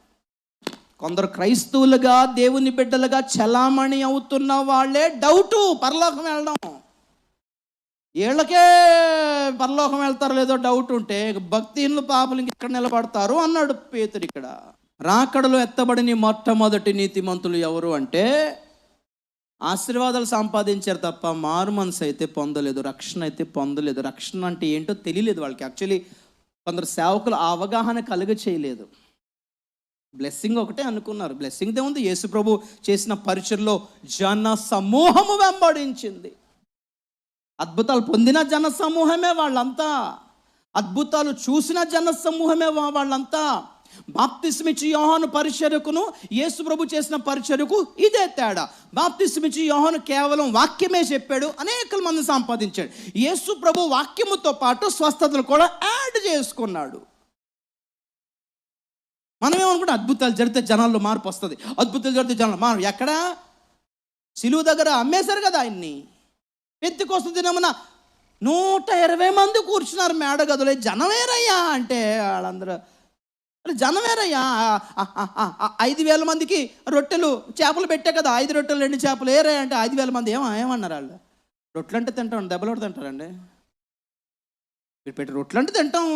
కొందరు క్రైస్తవులుగా దేవుని బిడ్డలుగా చలామణి అవుతున్న వాళ్ళే డౌటు పరలోకం వెళ్ళడం. వీళ్ళకే పరలోకం వెళ్తారో లేదో డౌట్ ఉంటే భక్తిహీనులు పాపులు ఇంకెక్కడ నిలబడతారు అన్నాడు పేతురు. ఇక్కడ రాకడలో ఎత్తబడిన మొట్టమొదటి నీతిమంతులు ఎవరు అంటే ఆశీర్వాదాలు సంపాదించారు తప్ప మారు మనసు అయితే పొందలేదు, రక్షణ అయితే పొందలేదు. రక్షణ అంటే ఏంటో తెలియలేదు వాళ్ళకి. యాక్చువల్లీ కొందరు సేవకులు ఆ అవగాహన కలుగ చేయలేదు. బ్లెస్సింగ్ ఒకటే అనుకున్నారు. బ్లెస్సింగ్ ఏముంది? యేసు ప్రభు చేసిన పరిచర్లో జన సమూహము వెంబడించింది. అద్భుతాలు పొందిన జన సమూహమే వాళ్ళంతా, అద్భుతాలు చూసిన జన సమూహమే వాళ్ళంతా. బాప్తిస్మిచ్చి యోహాను పరిచర్యకును యేసు ప్రభు చేసిన పరిచర్యకు ఇదే తేడా. బాప్తిస్మిచ్చి యోహాను కేవలం వాక్యమే చెప్పాడు, అనేక మందిని సంపాదించాడు. యేసు ప్రభు వాక్యముతో పాటు స్వస్థతలు కూడా యాడ్ చేసుకున్నాడు. మనమేమనుకుంటే అద్భుతాలు జరిగితే జనాల్లో మార్పు వస్తుంది, అద్భుతాలు జరిగితే జనాలు మార్పు. ఎక్కడ? సిలువ దగ్గర అమ్మేశారు కదా ఆయన్ని. పెంతెకొస్తు దినమున 120 మంది కూర్చున్నారు మేడ గదులే. జనమేరయ్యా అంటే వాళ్ళందరూ జనమేరయ్యా. 5,000 మందికి రొట్టెలు చేపలు పెట్టే కదా, 5 రొట్టెలు 2 చేపలు ఏరే అంటే 5,000 మంది ఏమన్నారు వాళ్ళు? రొట్టెలు అంటే తింటాం, దెబ్బలు తింటారండి. మీరు పెట్టి రొట్టెలు అంటే తింటాం,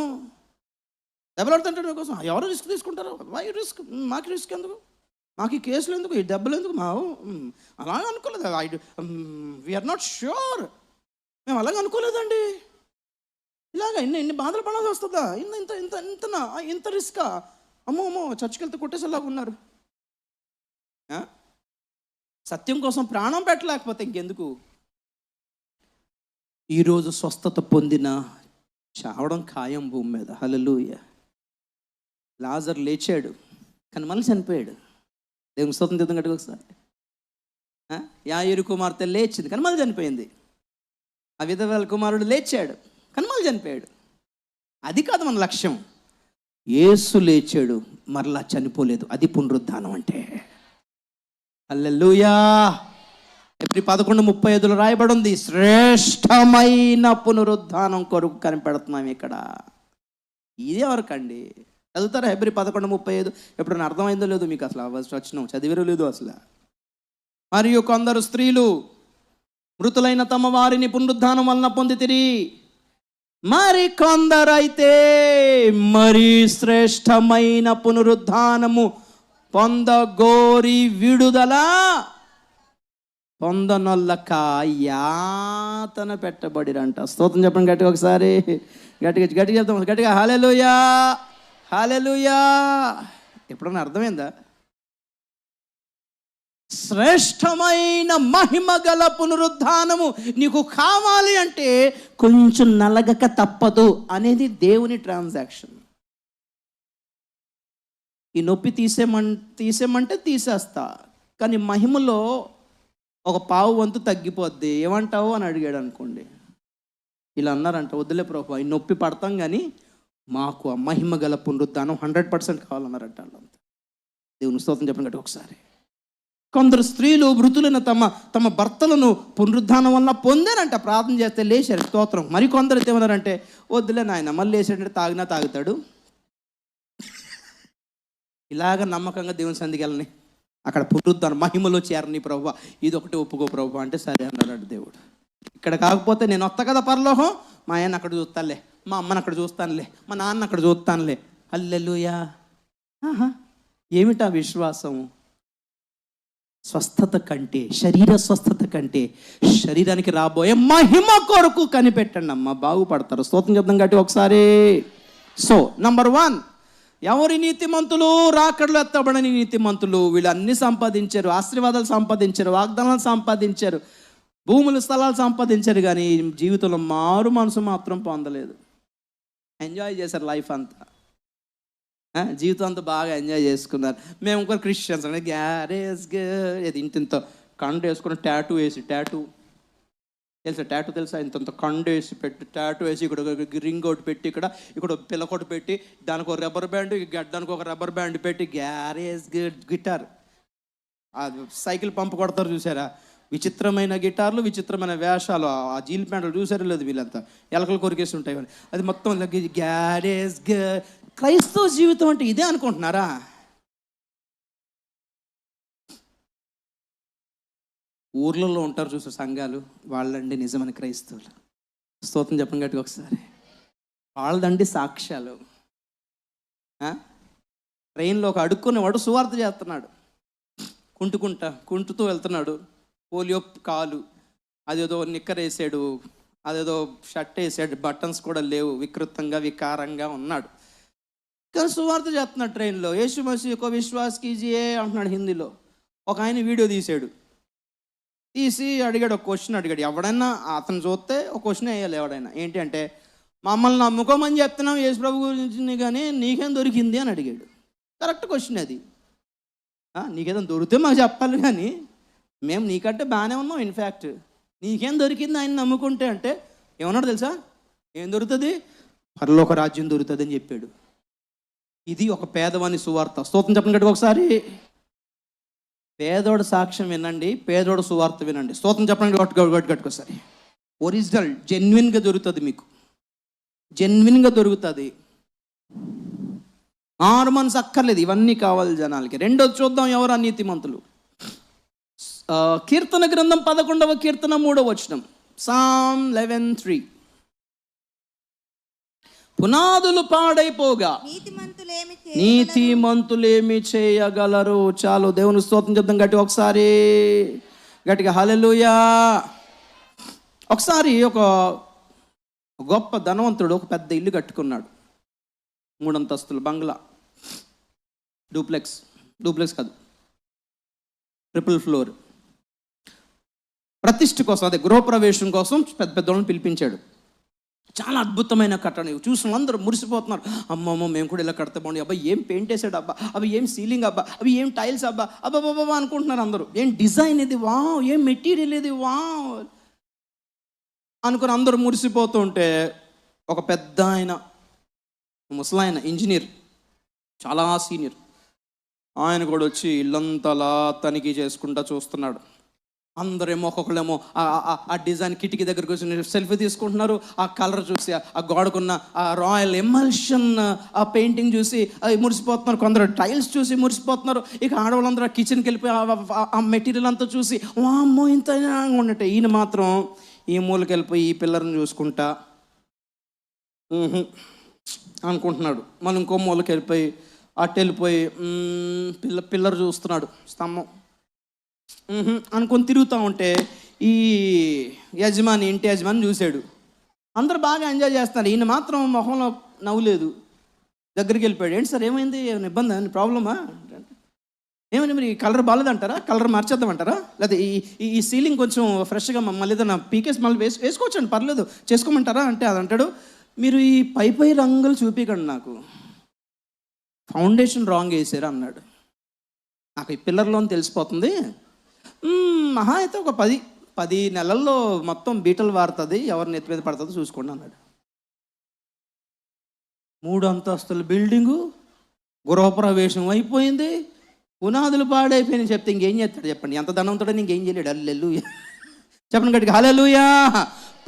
దెబ్బలు తింటాం మీకోసం. ఎవరు రిస్క్ తీసుకుంటారు? Why risk? మాకు రిస్క్ ఎందుకు? మాకు ఈ కేసులు ఎందుకు, ఈ డబ్బులు ఎందుకు? అలాగే అనుకోలేదు. We are not sure. మేము అలాగే అనుకోలేదండి. ఇలాగ ఇన్ని బాధలు పడాల్సి వస్తుందా? ఇంత రిస్కా? అమ్మో చర్చికి వెళ్తే కొట్టేసేలాగా ఉన్నారు. సత్యం కోసం ప్రాణం పెట్టలేకపోతే ఇంకెందుకు? ఈరోజు స్వస్థత పొందిన చావడం ఖాయం భూమి మీద. హల్లెలూయా. లాజర్ లేచాడు కానీ మళ్ళీ చనిపోయాడు. దేవుని స్తోత్రం చేద్దాం గట్టిగా ఒకసారి. యాయిరు కుమార్తె లేచింది కానీ మళ్ళీ చనిపోయింది. ఆ విధవల కుమారుడు లేచాడు కానీ మళ్ళీ చనిపోయాడు. అది కాదు మన లక్ష్యం. యేసు లేచాడు, మరలా చనిపోలేదు. అది పునరుద్ధానం అంటే. హల్లెలూయా. ఎబ్రీ 11:35 రాయబడి ఉంది, శ్రేష్టమైన పునరుద్ధానం కొరకు కనిపెడుతున్నాం ఇక్కడ. ఇది ఎవరికండి? చదువుతారా ఎబ్రీ 11:35? ఎప్పుడైనా అర్థమైందో లేదో మీకు అసలు వచ్చినాం చదివేరో లేదో అసలు. మరియు కొందరు స్త్రీలు మృతులైన తమ వారిని పునరుద్ధానం వలన పొందితిరి, మరి కొందరైతే మరి శ్రేష్టమైన పునరుద్ధానము పొందగోరి విడుదల పొందనొల్లక యాతన పెట్టబడిరంట. స్తోత్రం చెప్పండి గట్టిగా ఒకసారి. గట్టిగా చెప్తాం గట్టిగా. హల్లెలూయా, హల్లెలూయా. ఎప్పుడన్నా అర్థమైందా? శ్రేష్టమైన మహిమ గల పునరుద్ధానము నీకు కావాలి అంటే కొంచెం నలగక తప్పదు అనేది దేవుని ట్రాన్సాక్షన్. ఈ నొప్పి తీసేమంటే తీసేస్తా, కానీ మహిమలో ఒక పావు వంతు తగ్గిపోద్ది, ఏమంటావు అని అడిగాడు అనుకోండి. ఇలా అన్నారంట, వద్దులే ప్రభు ఈ నొప్పి పడతాం కానీ మాకు ఆ మహిమ గల పునరుద్ధానం 100% కావాలన్నారంట వాళ్ళంతా. దేవుని స్తోత్రం చెప్పండి గట్టిగా ఒకసారి. కొందరు స్త్రీలు మృతులైన తమ భర్తలను పునరుద్ధానం వల్ల పొందారంట. ప్రార్థన చేస్తే లేచారు, స్తోత్రం. మరి కొందరు ఏమన్నారంటే వద్దులే నాయన, మళ్ళీ లేచాడంటే తాగినా తాగుతాడు, ఇలాగ నమ్మకంగా దేవుని సన్నిధికి వెళ్ళని, అక్కడ పునరుద్ధానం మహిమలో చేరని ప్రభువా, ఇది ఒకటి ఒప్పుకో ప్రభువా అంటే సరే అన్నాడు దేవుడు. ఇక్కడ కాకపోతే నేను వస్తా కదా పరలోకం, మా ఆయన అక్కడ చూస్తానులే, మా అమ్మని అక్కడ చూస్తానులే, మా నాన్న అక్కడ చూస్తానులే. హల్లెలూయా. ఏమిటా విశ్వాసం? స్వస్థత కంటే, శరీర స్వస్థత కంటే శరీరానికి రాబోయే మహిమ కొరకు కనిపెట్టండి అమ్మ, బాగుపడతారు. స్తోత్రం చెప్దాం గట్టి ఒకసారి. సో నంబర్ 1, ఎవరి నీతిమంతులు? రాకడలో ఎత్తబడని నీతిమంతులు. వీళ్ళు అన్ని సంపాదించారు, ఆశీర్వాదాలు సంపాదించారు, వాగ్దానాలు సంపాదించారు, భూములు స్థలాలు సంపాదించారు, కానీ జీవితంలో మారు మనసు మాత్రం పొందలేదు. ఎంజాయ్ చేశారు లైఫ్ అంతా, జీవితం అంతా బాగా ఎంజాయ్ చేసుకున్నారు. మేము ఇంకొక క్రిస్టియన్స్ అంటే గ్యారేజ్ ఇది ఇంత కండు వేసుకుని టాటూ వేసి, టాటూ తెలుసా ఇంత కండు వేసి పెట్టి టాటూ వేసి, ఇక్కడ రింగ్ ఒకటి పెట్టి, ఇక్కడ పిల్లకొట్టు పెట్టి, దానికి ఒక రబ్బర్ బ్యాండ్, దానికి ఒక రబ్బర్ బ్యాండ్ పెట్టి గ్యారేజ్ గిటార్, సైకిల్ పంపు కొడతారు చూసారా? విచిత్రమైన గిటార్లు, విచిత్రమైన వేషాలు, ఆ జీల్ ప్యాంట్లు చూసారు లేదు? వీళ్ళంతా ఎలకలు కొరికేసి ఉంటాయి. అది మొత్తం గ్యారేజ్. క్రైస్తవ జీవితం అంటే ఇదే అనుకుంటున్నారా? ఊర్లలో ఉంటారు చూసారు సంఘాలు, వాళ్ళండి నిజమైన క్రైస్తవులు. స్తోత్రం చెప్పండి గట్టిగా ఒకసారి. వాళ్ళదండి సాక్ష్యాలు. ట్రైన్లో ఒక అడుక్కునేవాడు సువార్త చేస్తున్నాడు, కుంటుతూ వెళ్తున్నాడు. పోలియో కాలు, అదేదో నిక్కర్ వేసాడు, అదేదో షర్ట్ వేసాడు, బటన్స్ కూడా లేవు, వికృతంగా వికారంగా ఉన్నాడు. కానీ సువార్త చేస్తున్నాడు ట్రైన్లో. యేసు మసీహ్ కో విశ్వాస్ కీజియే అంటున్నాడు హిందీలో. ఒక ఆయన వీడియో తీసి అడిగాడు, ఒక క్వశ్చన్ అడిగాడు. ఎవడైనా అతను చూస్తే ఒక క్వశ్చన్ వేయాలి ఎవడైనా. ఏంటి అంటే, మమ్మల్ని నమ్ముకోమని చెప్తున్నాం యేసు ప్రభు గురించి, కానీ నీకేం దొరికింది అని అడిగాడు. కరెక్ట్ క్వశ్చన్ అది. నీకేదో దొరికితే మాకు చెప్పాలి, కానీ మేము నీకంటే బాగానే ఉన్నాం, ఇన్ఫ్యాక్ట్ నీకేం దొరికింది ఆయన నమ్ముకుంటే అంటే ఏమన్నాడు తెలుసా? ఏం దొరుకుతుంది? పరలోక రాజ్యం దొరుకుతుంది అని చెప్పాడు. ఇది ఒక పేదవాని సువార్త. స్తోత్రం చెప్పండి గట్టిగా ఒకసారి. పేదోడు సాక్ష్యం వినండి, పేదోడు సువార్త వినండి. స్తోత్రం చెప్పండి గట్టుకోసారి. ఒరిజినల్ జెన్యున్గా దొరుకుతుంది, మీకు జెన్యున్గా దొరుకుతుంది. 6 months అక్కర్లేదు, ఇవన్నీ కావాలి జనాలకి. రెండోది చూద్దాం ఎవరు నీతిమంతులు. కీర్తన గ్రంథం 11వ కీర్తన 3వ వచనం, Psalm 11:3. పునాదులు పాడైపోగా నీతిమంతులేమి చేయగలరు. చాలు, దేవుని స్తోత్రం చెప్తాం గట్టిగా ఒకసారి, గట్టిగా హల్లెలూయా. ఒకసారి ఒక గొప్ప ధనవంతుడు ఒక పెద్ద ఇల్లు కట్టుకున్నాడు, 3 అంతస్తుల బంగ్లా, డూప్లెక్స్ కాదు, ట్రిపుల్ ఫ్లోర్. ప్రతిష్ఠ కోసం, అదే గృహప్రవేశం కోసం పెద్ద పెద్దోళ్ళని పిలిపించాడు. చాలా అద్భుతమైన కట్టడం, చూసిన అందరూ మురిసిపోతున్నారు. అమ్మమ్మ మేము కూడా ఇలా కడతా బాగుంది, అబ్బా ఏం పెయింట్ వేసాడు, అబ్బా అవి ఏం సీలింగ్, అబ్బా అవి ఏం టైల్స్, అబ్బా అబ్బాబాబా అనుకుంటున్నారు అందరూ. ఏం డిజైన్ ఇది, వావ్, ఏం మెటీరియల్ ఇది, వావ్ అనుకుని అందరూ మురిసిపోతూ ఉంటే ఒక పెద్ద ఆయన, ముసలాయన, ఇంజనీర్, చాలా సీనియర్, ఆయన కూడా వచ్చి ఇల్లంతలా తనిఖీ చేసుకుంటా చూస్తున్నాడు. అందరేమో ఒక్కొక్కళ్ళేమో ఆ డిజైన్ కిటికీ దగ్గరకు వచ్చి సెల్ఫీ తీసుకుంటున్నారు. ఆ కలర్ చూసి, ఆ గోడకున్న ఆ రాయల్ ఎమల్షన్ ఆ పెయింటింగ్ చూసి అది మురిసిపోతున్నారు. కొందరు టైల్స్ చూసి మురిసిపోతున్నారు. ఇక ఆడవాళ్ళందరూ కిచెన్కి వెళ్ళిపోయి ఆ మెటీరియల్ అంతా చూసి వామ్మో ఇంత ఉన్నట్టే. ఈయన మాత్రం ఈ మూలకి వెళ్ళిపోయి ఈ పిల్లర్ని చూసుకుంటా అనుకుంటున్నాడు. మనం ఇంకో మూలకి వెళ్ళిపోయి అటు వెళ్ళిపోయి పిల్లర్ చూస్తున్నాడు, స్తంభం అనుకొని తిరుగుతూ ఉంటే ఈ యజమాని, ఇంటి యజమాని చూశాడు. అందరూ బాగా ఎంజాయ్ చేస్తున్నారు, ఈయన మాత్రం మొహంలో నవ్వులేదు. దగ్గరికి వెళ్ళిపోయాడు. ఏంటి సార్ ఏమైంది, ఏమైనా ఇబ్బంది, ఏమైనా ప్రాబ్లమా, ఏమైనా మీరు ఈ కలర్ బాగాలేదంటారా, కలర్ మార్చేద్దామంటారా, లేదా ఈ సీలింగ్ కొంచెం ఫ్రెష్గా మళ్ళీ ఏదైనా పీకేసి మళ్ళీ వేసుకోవచ్చండి, పర్లేదు చేసుకోమంటారా అంటే అది అంటాడు, మీరు ఈ పై రంగులు చూపించండి, నాకు ఫౌండేషన్ రాంగ్ వేసారా అన్నాడు. నాకు ఈ పిల్లర్లోని తెలిసిపోతుంది, మహా అయితే ఒక 10 నెలల్లో మొత్తం బీటలు వారుతుంది, ఎవరిని ఎత్తి మీద పడుతుందో చూసుకోండి అన్నాడు. 3 అంతస్తుల బిల్డింగు, గృహప్రవేశం అయిపోయింది, పునాదులు పాడైపోయినాయి. చెప్తే ఇంకేం చేస్తాడు చెప్పండి, ఎంత ధనవంతుడని ఇంకేం చేయలేడు. హల్లెలూయా చెప్పండి గట్టిగా, హల్లెలూయా.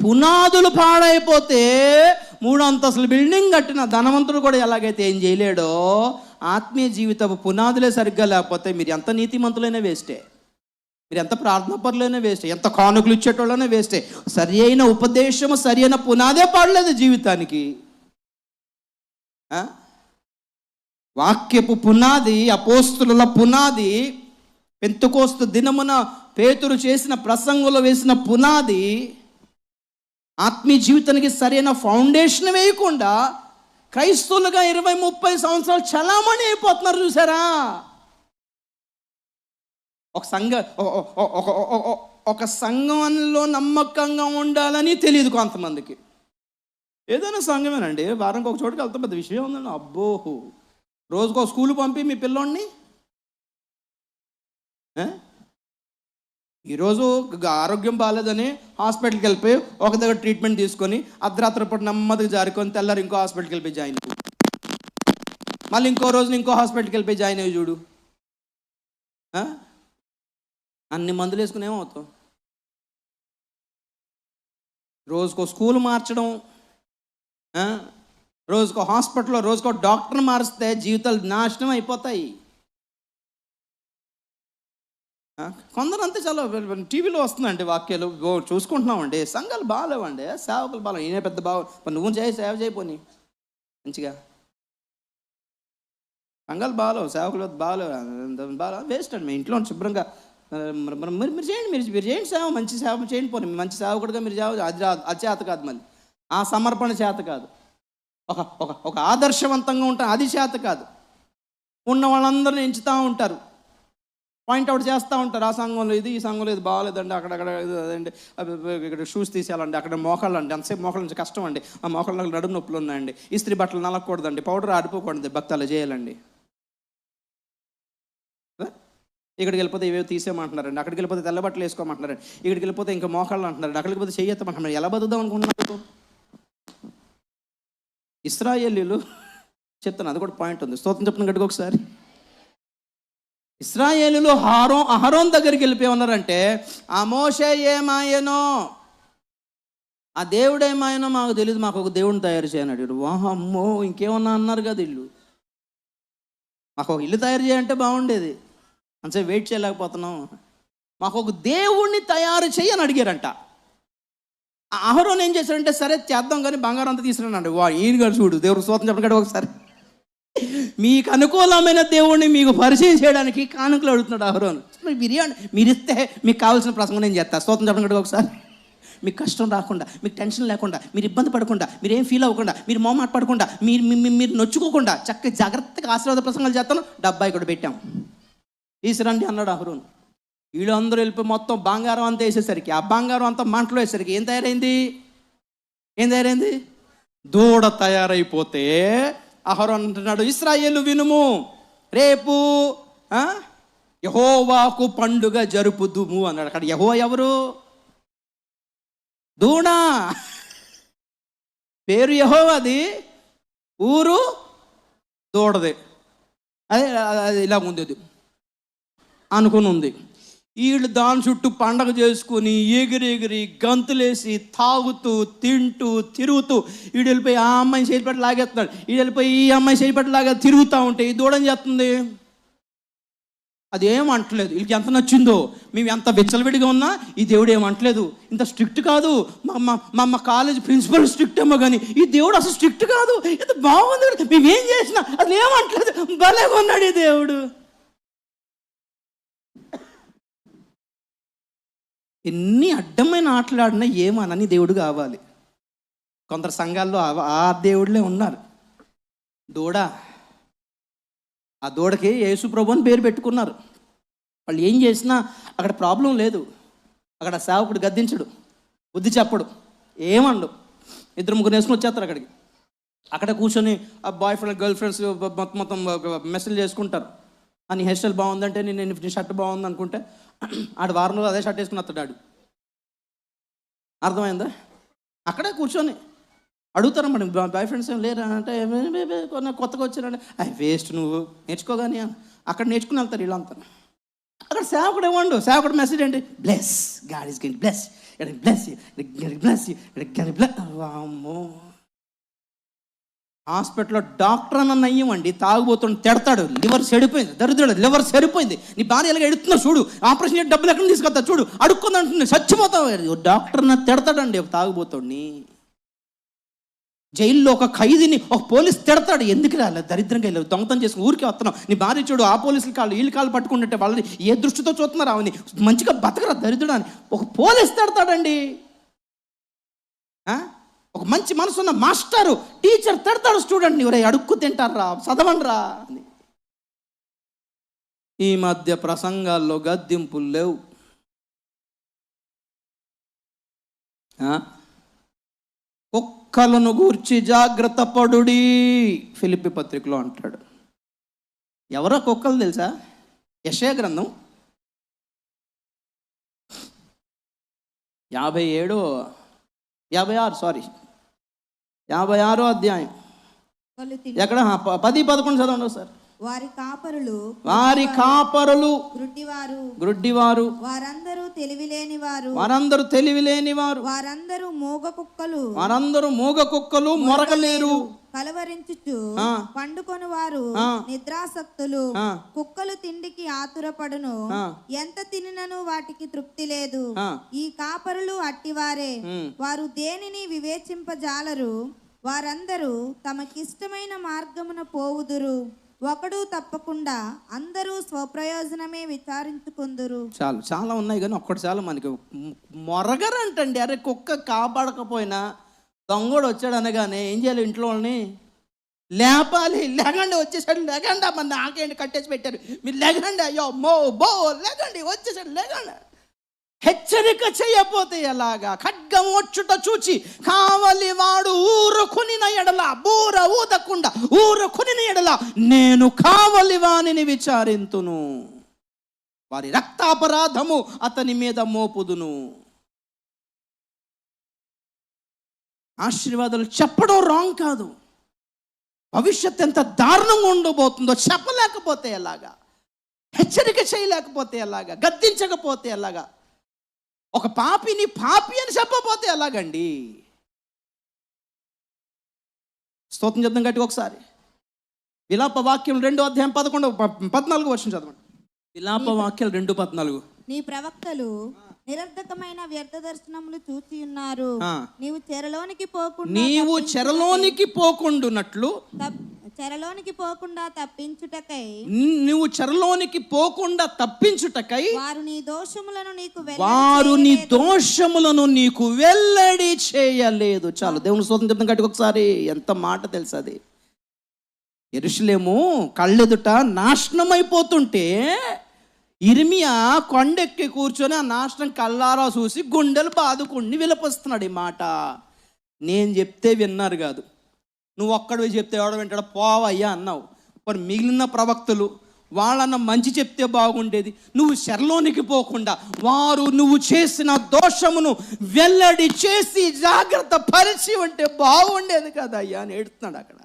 పునాదులు పాడైపోతే 3 అంతస్తుల బిల్డింగ్ కట్టిన ధనవంతుడు కూడా ఎలాగైతే ఏం చేయలేడో, ఆత్మీయ జీవితపు పునాదులే సరిగ్గా లేకపోతే మీరు ఎంత నీతిమంతులైనా వేస్టే, మీరు ఎంత ప్రార్థనాపరులైనా వేస్టే, ఎంత కానుకలు ఇచ్చేటోళ్ళైనా వేస్టే. సరి అయిన ఉపదేశము, సరి అయిన పునాదే పాడలేదు జీవితానికి. వాక్యపు పునాది, అపోస్తుల పునాది, పెంతెకోస్తు దినమున పేతురు చేసిన ప్రసంగంలో వేసిన పునాది, ఆత్మీయ జీవితానికి సరైన ఫౌండేషన్ వేయకుండా క్రైస్తవులుగా 20-30 సంవత్సరాలు చలామణి అయిపోతున్నారు. చూసారా, ఒక సంఘంలో నమ్మకంగా ఉండాలని తెలియదు కొంతమందికి. ఏదైనా సంఘమేనండి, వారానికి ఒక చోటుకి వెళ్తాం, పెద్ద విషయం ఉందండి. అబ్బో, రోజుకో స్కూల్ పంపి మీ పిల్లోడిని, ఈరోజు ఆరోగ్యం బాగాలేదని హాస్పిటల్కి వెళ్ళిపోయి ఒక దగ్గర ట్రీట్మెంట్ తీసుకొని అర్ధరాత్రి పూట నెమ్మదిగా జారుకొని తెల్లారి ఇంకో హాస్పిటల్కి వెళ్ళిపోయి జాయిన్ అయ్యి, మళ్ళీ ఇంకో రోజున ఇంకో హాస్పిటల్కి వెళ్ళిపోయి జాయిన్ అయ్యి చూడు. అన్ని మందులు వేసుకుని ఏమవుతాం? రోజుకో స్కూల్ మార్చడం, రోజుకో హాస్పిటల్లో రోజుకో డాక్టర్ మారిస్తే జీవితాలు నాశనం అయిపోతాయి. కొందరు అంతే, చాలా టీవీలో వస్తుందండి వాక్యాలు చూసుకుంటున్నామండి. సంఘాలు బాగాలేవండి, సేవకులు బాగా, ఈయన పెద్ద బాగా, నువ్వు సేవ చేయపోని మంచిగా. సంఘాలు బాగాలేవు, సేవకులు బాగా వేస్ట్ అండి. మీ ఇంట్లో శుభ్రంగా మీరు చేయండి సేవ, మంచి సేవ చేయండి పోనీ, మంచి సేవకుడిగా మీరు సేవ, అది చేత కాదు, మళ్ళీ ఆ సమర్పణ చేత కాదు, ఒక ఆదర్శవంతంగా ఉంటారు, అది చేత కాదు. ఉన్న వాళ్ళందరినీ ఎంచుతూ ఉంటారు, పాయింట్అవుట్ చేస్తూ ఉంటారు. ఆ సంఘంలో ఇది, ఈ సంఘంలో ఇది బాగాలేదండి, అక్కడక్కడ అదండి, ఇక్కడ షూస్ తీసేయాలండి, అక్కడ మోకాళ్ళు అండి, అంతసేపు మోకాళ్ళ నుంచి కష్టం అండి, ఆ మోకాళ్ళ నడుము నొప్పులు ఉన్నాయండి, ఇస్త్రీ బట్టలు నలగకూడదండి, పౌడర్ ఆడిపోకూడదు, భక్తాలు చేయాలండి. ఇక్కడికి వెళ్ళిపోతే ఇవే తీసేయమంటున్నారండి, అక్కడికి వెళ్ళిపోతే తెల్ల బట్టలు వేసుకోమంటున్నారండి, ఇక్కడికి వెళ్ళిపోతే ఇంకా మోకాళ్ళు అంటున్నారండి, అక్కడికి పోతే చెయ్యెత్తమంటున్నారు. ఎలా బతుకుదాం అనుకుంటున్నారు? ఇశ్రాయేలీయులు చెప్తాను, అది కూడా పాయింట్ ఉంది. స్తోత్రం చెప్పిన గట్టిగా ఒకసారి. ఇశ్రాయేలీయులు అహరోన్ దగ్గరికి వెళ్ళిపోయి ఉన్నారంటే, ఆ మోషే ఏమాయనో, ఆ దేవుడేమైనా మాకు తెలియదు, మాకు ఒక దేవుడిని తయారు చేయని అడిగాడు. వాహమ్మో, ఇంకేమన్నా అన్నారు కదా ఇల్లు. మాకు ఒక ఇల్లు తయారు చేయాలంటే బాగుండేది, అంతే వెయిట్ చేయలేకపోతున్నాం. మాకు ఒక దేవుణ్ణి తయారు చేయని అడిగారంట. అహరోన్ ఏం చేశాడంటే, సరే చేద్దాం కానీ బంగారం అంతా తీసుకున్నాడు. ఈయన గారు చూడు, దేవుడు స్తోత్రం చెప్పడం ఒకసారి. మీకు అనుకూలమైన దేవుణ్ణి మీకు పరిచయం చేయడానికి కానుకలు అడుగుతున్నాడు అహరోన్. బిర్యానీ మీరు ఇస్తే మీకు కావాల్సిన ప్రసంగం నేను చేస్తాను. స్తోత్రం చెప్పడం ఒకసారి. మీకు కష్టం రాకుండా, మీకు టెన్షన్ లేకుండా, మీరు ఇబ్బంది పడకుండా, మీరు ఏం ఫీల్ అవ్వకుండా, మీరు మొహమాట పడకుండా, మీరు నొచ్చుకోకుండా చక్కగా జాగ్రత్తగా ఆశీర్వాద ప్రసంగాలు చేస్తాను. డబ్బా ఇక్కడ పెట్టాం, తీసురండి అన్నాడు అహరోన్. వీళ్ళందరూ వెళ్ళిపోయి మొత్తం బంగారం అంతా వేసేసరికి, ఆ బంగారం అంతా మంటలో వేసేసరికి ఏం తయారైంది? దూడ తయారైపోతే అహరోన్ అంటున్నాడు, ఇశ్రాయేలు వినుము, రేపు యెహోవాకు పండుగ జరుపుదుము అన్నాడు. అక్కడ యెహోవా ఎవరు? దూడ. పేరు యెహోవాది, ఊరు దూడది. అదే ఇలా ఉంది అనుకుని ఉంది. వీళ్ళు దాని చుట్టూ పండగ చేసుకుని ఎగిరి గంతులేసి తాగుతూ తింటూ తిరుగుతూ, వీడు వెళ్ళిపోయి ఆ అమ్మాయి చేయిపట్టి లాగేస్తున్నాడు, వీడు వెళ్ళిపోయి ఈ అమ్మాయి చేయిపట్టి లాగా తిరుగుతూ ఉంటే ఈ దూడని చేస్తుంది. అది ఏమంటలేదు. వీళ్ళకి ఎంత నచ్చిందో, మేము ఎంత విచ్చలవిడిగా ఉన్నా ఈ దేవుడు ఏమంటలేదు, ఇంత స్ట్రిక్ట్ కాదు. మా కాలేజ్ ప్రిన్సిపల్ స్ట్రిక్ట్ ఏమో కానీ ఈ దేవుడు అసలు స్ట్రిక్ట్ కాదు, ఇంత బాగుంది, మేమేం చేసినా అది ఏమంటలేదు, భలేగా ఉన్నాడు ఈ దేవుడు. ఎన్ని అడ్డమైన ఆటలాడినా ఏమనని దేవుడు కావాలి. కొందరు సంఘాల్లో ఆ దేవుళ్ళే ఉన్నారు. దూడ, ఆ దూడకి యేసు ప్రభు అని పేరు పెట్టుకున్నారు. వాళ్ళు ఏం చేసినా అక్కడ ప్రాబ్లం లేదు. అక్కడ సేవకుడు గద్దించడు, బుద్ధి చెప్పడు, ఏమండు. 2-3 వేసుకుని వచ్చేస్తారు అక్కడికి. అక్కడ కూర్చొని ఆ బాయ్ ఫ్రెండ్ గర్ల్ ఫ్రెండ్స్ మొత్తం మెసేజ్ చేసుకుంటారు. నీ హెయిర్ స్టైల్ బాగుందంటే, నేను షర్ట్ బాగుంది అనుకుంటే ఆడు వారంలో అదే షర్ట్ వేసుకుని వస్తాడు ఆడు. అర్థమైందా? అక్కడే కూర్చొని అడుగుతారు, మరి బాయ్ ఫ్రెండ్స్ ఏం లేరా అంటే, కొత్తగా వచ్చారంటే అవి వేస్ట్, నువ్వు నేర్చుకోగానే అక్కడ నేర్చుకుని వెళ్తారు వీళ్ళంతా. అక్కడ సేవకుడు ఏమండు, సేవకుడు మెసేజ్ ఏంటి? Bless, God is going bless, అమ్మో. హాస్పిటల్లో డాక్టర్ అన్న నయ్యమండి, తాగుబోతుండే తిడతాడు, లివర్ చెడిపోయింది, దరిద్రుడు లివర్ చెడిపోయింది, నీ భార్య ఎలాగ ఎడుతున్నా చూడు, ఆపరేషన్ చేసి డబ్బులు ఎక్కడ తీసుకొస్తా చూడు, అడుక్కుంది అంటుంది, చచ్చిపోతావు. డాక్టర్ అన్న తిడతాడండి ఒక తాగుబోతుడిని. జైల్లో ఒక ఖైదీని ఒక పోలీస్ తిడతాడు, ఎందుకు రాలే దరిద్రంగా వెళ్ళావు, దొంగతనం చేసుకుని ఊరికే వస్తున్నావు, నీ భార్య చూడు ఆ పోలీసులు కాళ్ళు వీళ్ళు కాళ్ళు పట్టుకుంటుంటే వాళ్ళని ఏ దృష్టితో చూస్తున్నారు, అవని మంచిగా బతకరా దరిద్రుడు అని ఒక పోలీస్ తిడతాడండి. ఒక మంచి మనసున్న మాస్టరు టీచర్ తిడతాడు స్టూడెంట్ని, ఎవరై అడుక్కు తింటారా, చదవండిరా అని. ఈ మధ్య ప్రసంగాల్లో గద్దింపులు లేవు. కుక్కలను గూర్చి జాగ్రత్త పడుడి ఫిలిప్పీ పత్రికలో అంటాడు. ఎవరో కుక్కలు తెలుసా? యెషయా గ్రంథం 56 అధ్యాయం ఎక్కడ 10-11 చదవండి సార్. వారి కాపరులు గ్రుడ్డివారు, వారందరూ తెలివిలేని వారు, వారందరూ మూగ కుక్కలు, మొరగలేరు, కలవరించుచు పండుకొని వారు నిద్రాసక్తులు, కుక్కలు తిండికి ఆతురపడును, ఎంత తినినను వాటికి తృప్తి లేదు. ఈ కాపరులు అట్టివారే, వారు దేనిని వివేచింపజాలరు, వారందరూ తమకిష్టమైన మార్గమున పోవుదురు, ఒకడు తప్పకుండా అందరూ స్వప్రయోజనమే విచారించుకుందురు. చాలా ఉన్నాయి కానీ ఒక్కటి చాలా మనకి మొరగరంటండి. అరే కుక్క కాపాడకపోయినా దొంగడు వచ్చాడు అనగానే ఏం చేయాలి? ఇంట్లో వాళ్ళని లేపాలి, లేకండి వచ్చేసాడు, లేకండి మన నాకేంటి కట్టేసి పెట్టారు, మీరు లేకండి, అయ్యో బో లేకండి వచ్చేసాడు, లేకండి. హెచ్చరిక చేయకపోతే ఎలాగా? ఖడ్గం వచ్చుట చూచి కావలి వాడు ఊరుకునిన ఎడల, బూర ఊదకుండా ఊరుకునిన ఎడల నేను కావలి వానిని విచారింతును, వారి రక్తాపరాధము అతని మీద మోపుదును. ఆశీర్వాదాలు చెప్పడం రాంగ్ కాదు, భవిష్యత్తు ఎంత దారుణంగా ఉండబోతుందో చెప్పలేకపోతే ఎలాగా? హెచ్చరిక చేయలేకపోతే ఎలాగా? గద్దించకపోతే ఎలాగా? ఒక పాపిని పాపి అని చెప్పబోతే ఎలాగండి? స్తోత్రం చెప్తాం గట్టి ఒకసారి. విలాప వాక్యం 2:14 వర్షం చదవండి. విలాప వాక్యాలు 2:14. నీ ప్రవక్తలు నిరర్ధకమైన వ్యర్థ దర్శనములు చూసి ఉన్నారు. నీవు చెరలోనికి పోకుండునట్లు చెరలోనికి పోకుండా తప్పించుటకై వారు నీ దోషములను నీకు వెల్లడి చేయలేదు. చాలు, దేవుని స్తోత్రం చెప్తాం గట్టి ఒకసారి. ఎంత మాట తెలుసు అది. యెరూషలేము కళ్ళెదుట నాశనం అయిపోతుంటే ఇర్మియా కొండెక్కి కూర్చొని ఆ నాశనం కళ్ళారా చూసి గుండెలు బాదుకుని విలపిస్తున్నాడు. ఈ మాట నేను చెప్తే విన్నారు కాదు, నువ్వు ఒక్కడివి చెప్తే ఎవడ వింటాడు, పోవయ్యా అన్నావు. మరి మిగిలిన ప్రవక్తలు వాళ్ళన్న మంచి చెప్తే బాగుండేది. నువ్వు చెరలోనికి పోకుండా వారు నువ్వు చేసిన దోషమును వెల్లడి చేసి జాగ్రత్త పరిచి ఉంటే బాగుండేది కదా అయ్యా అని ఏడుతున్నాడు. అక్కడ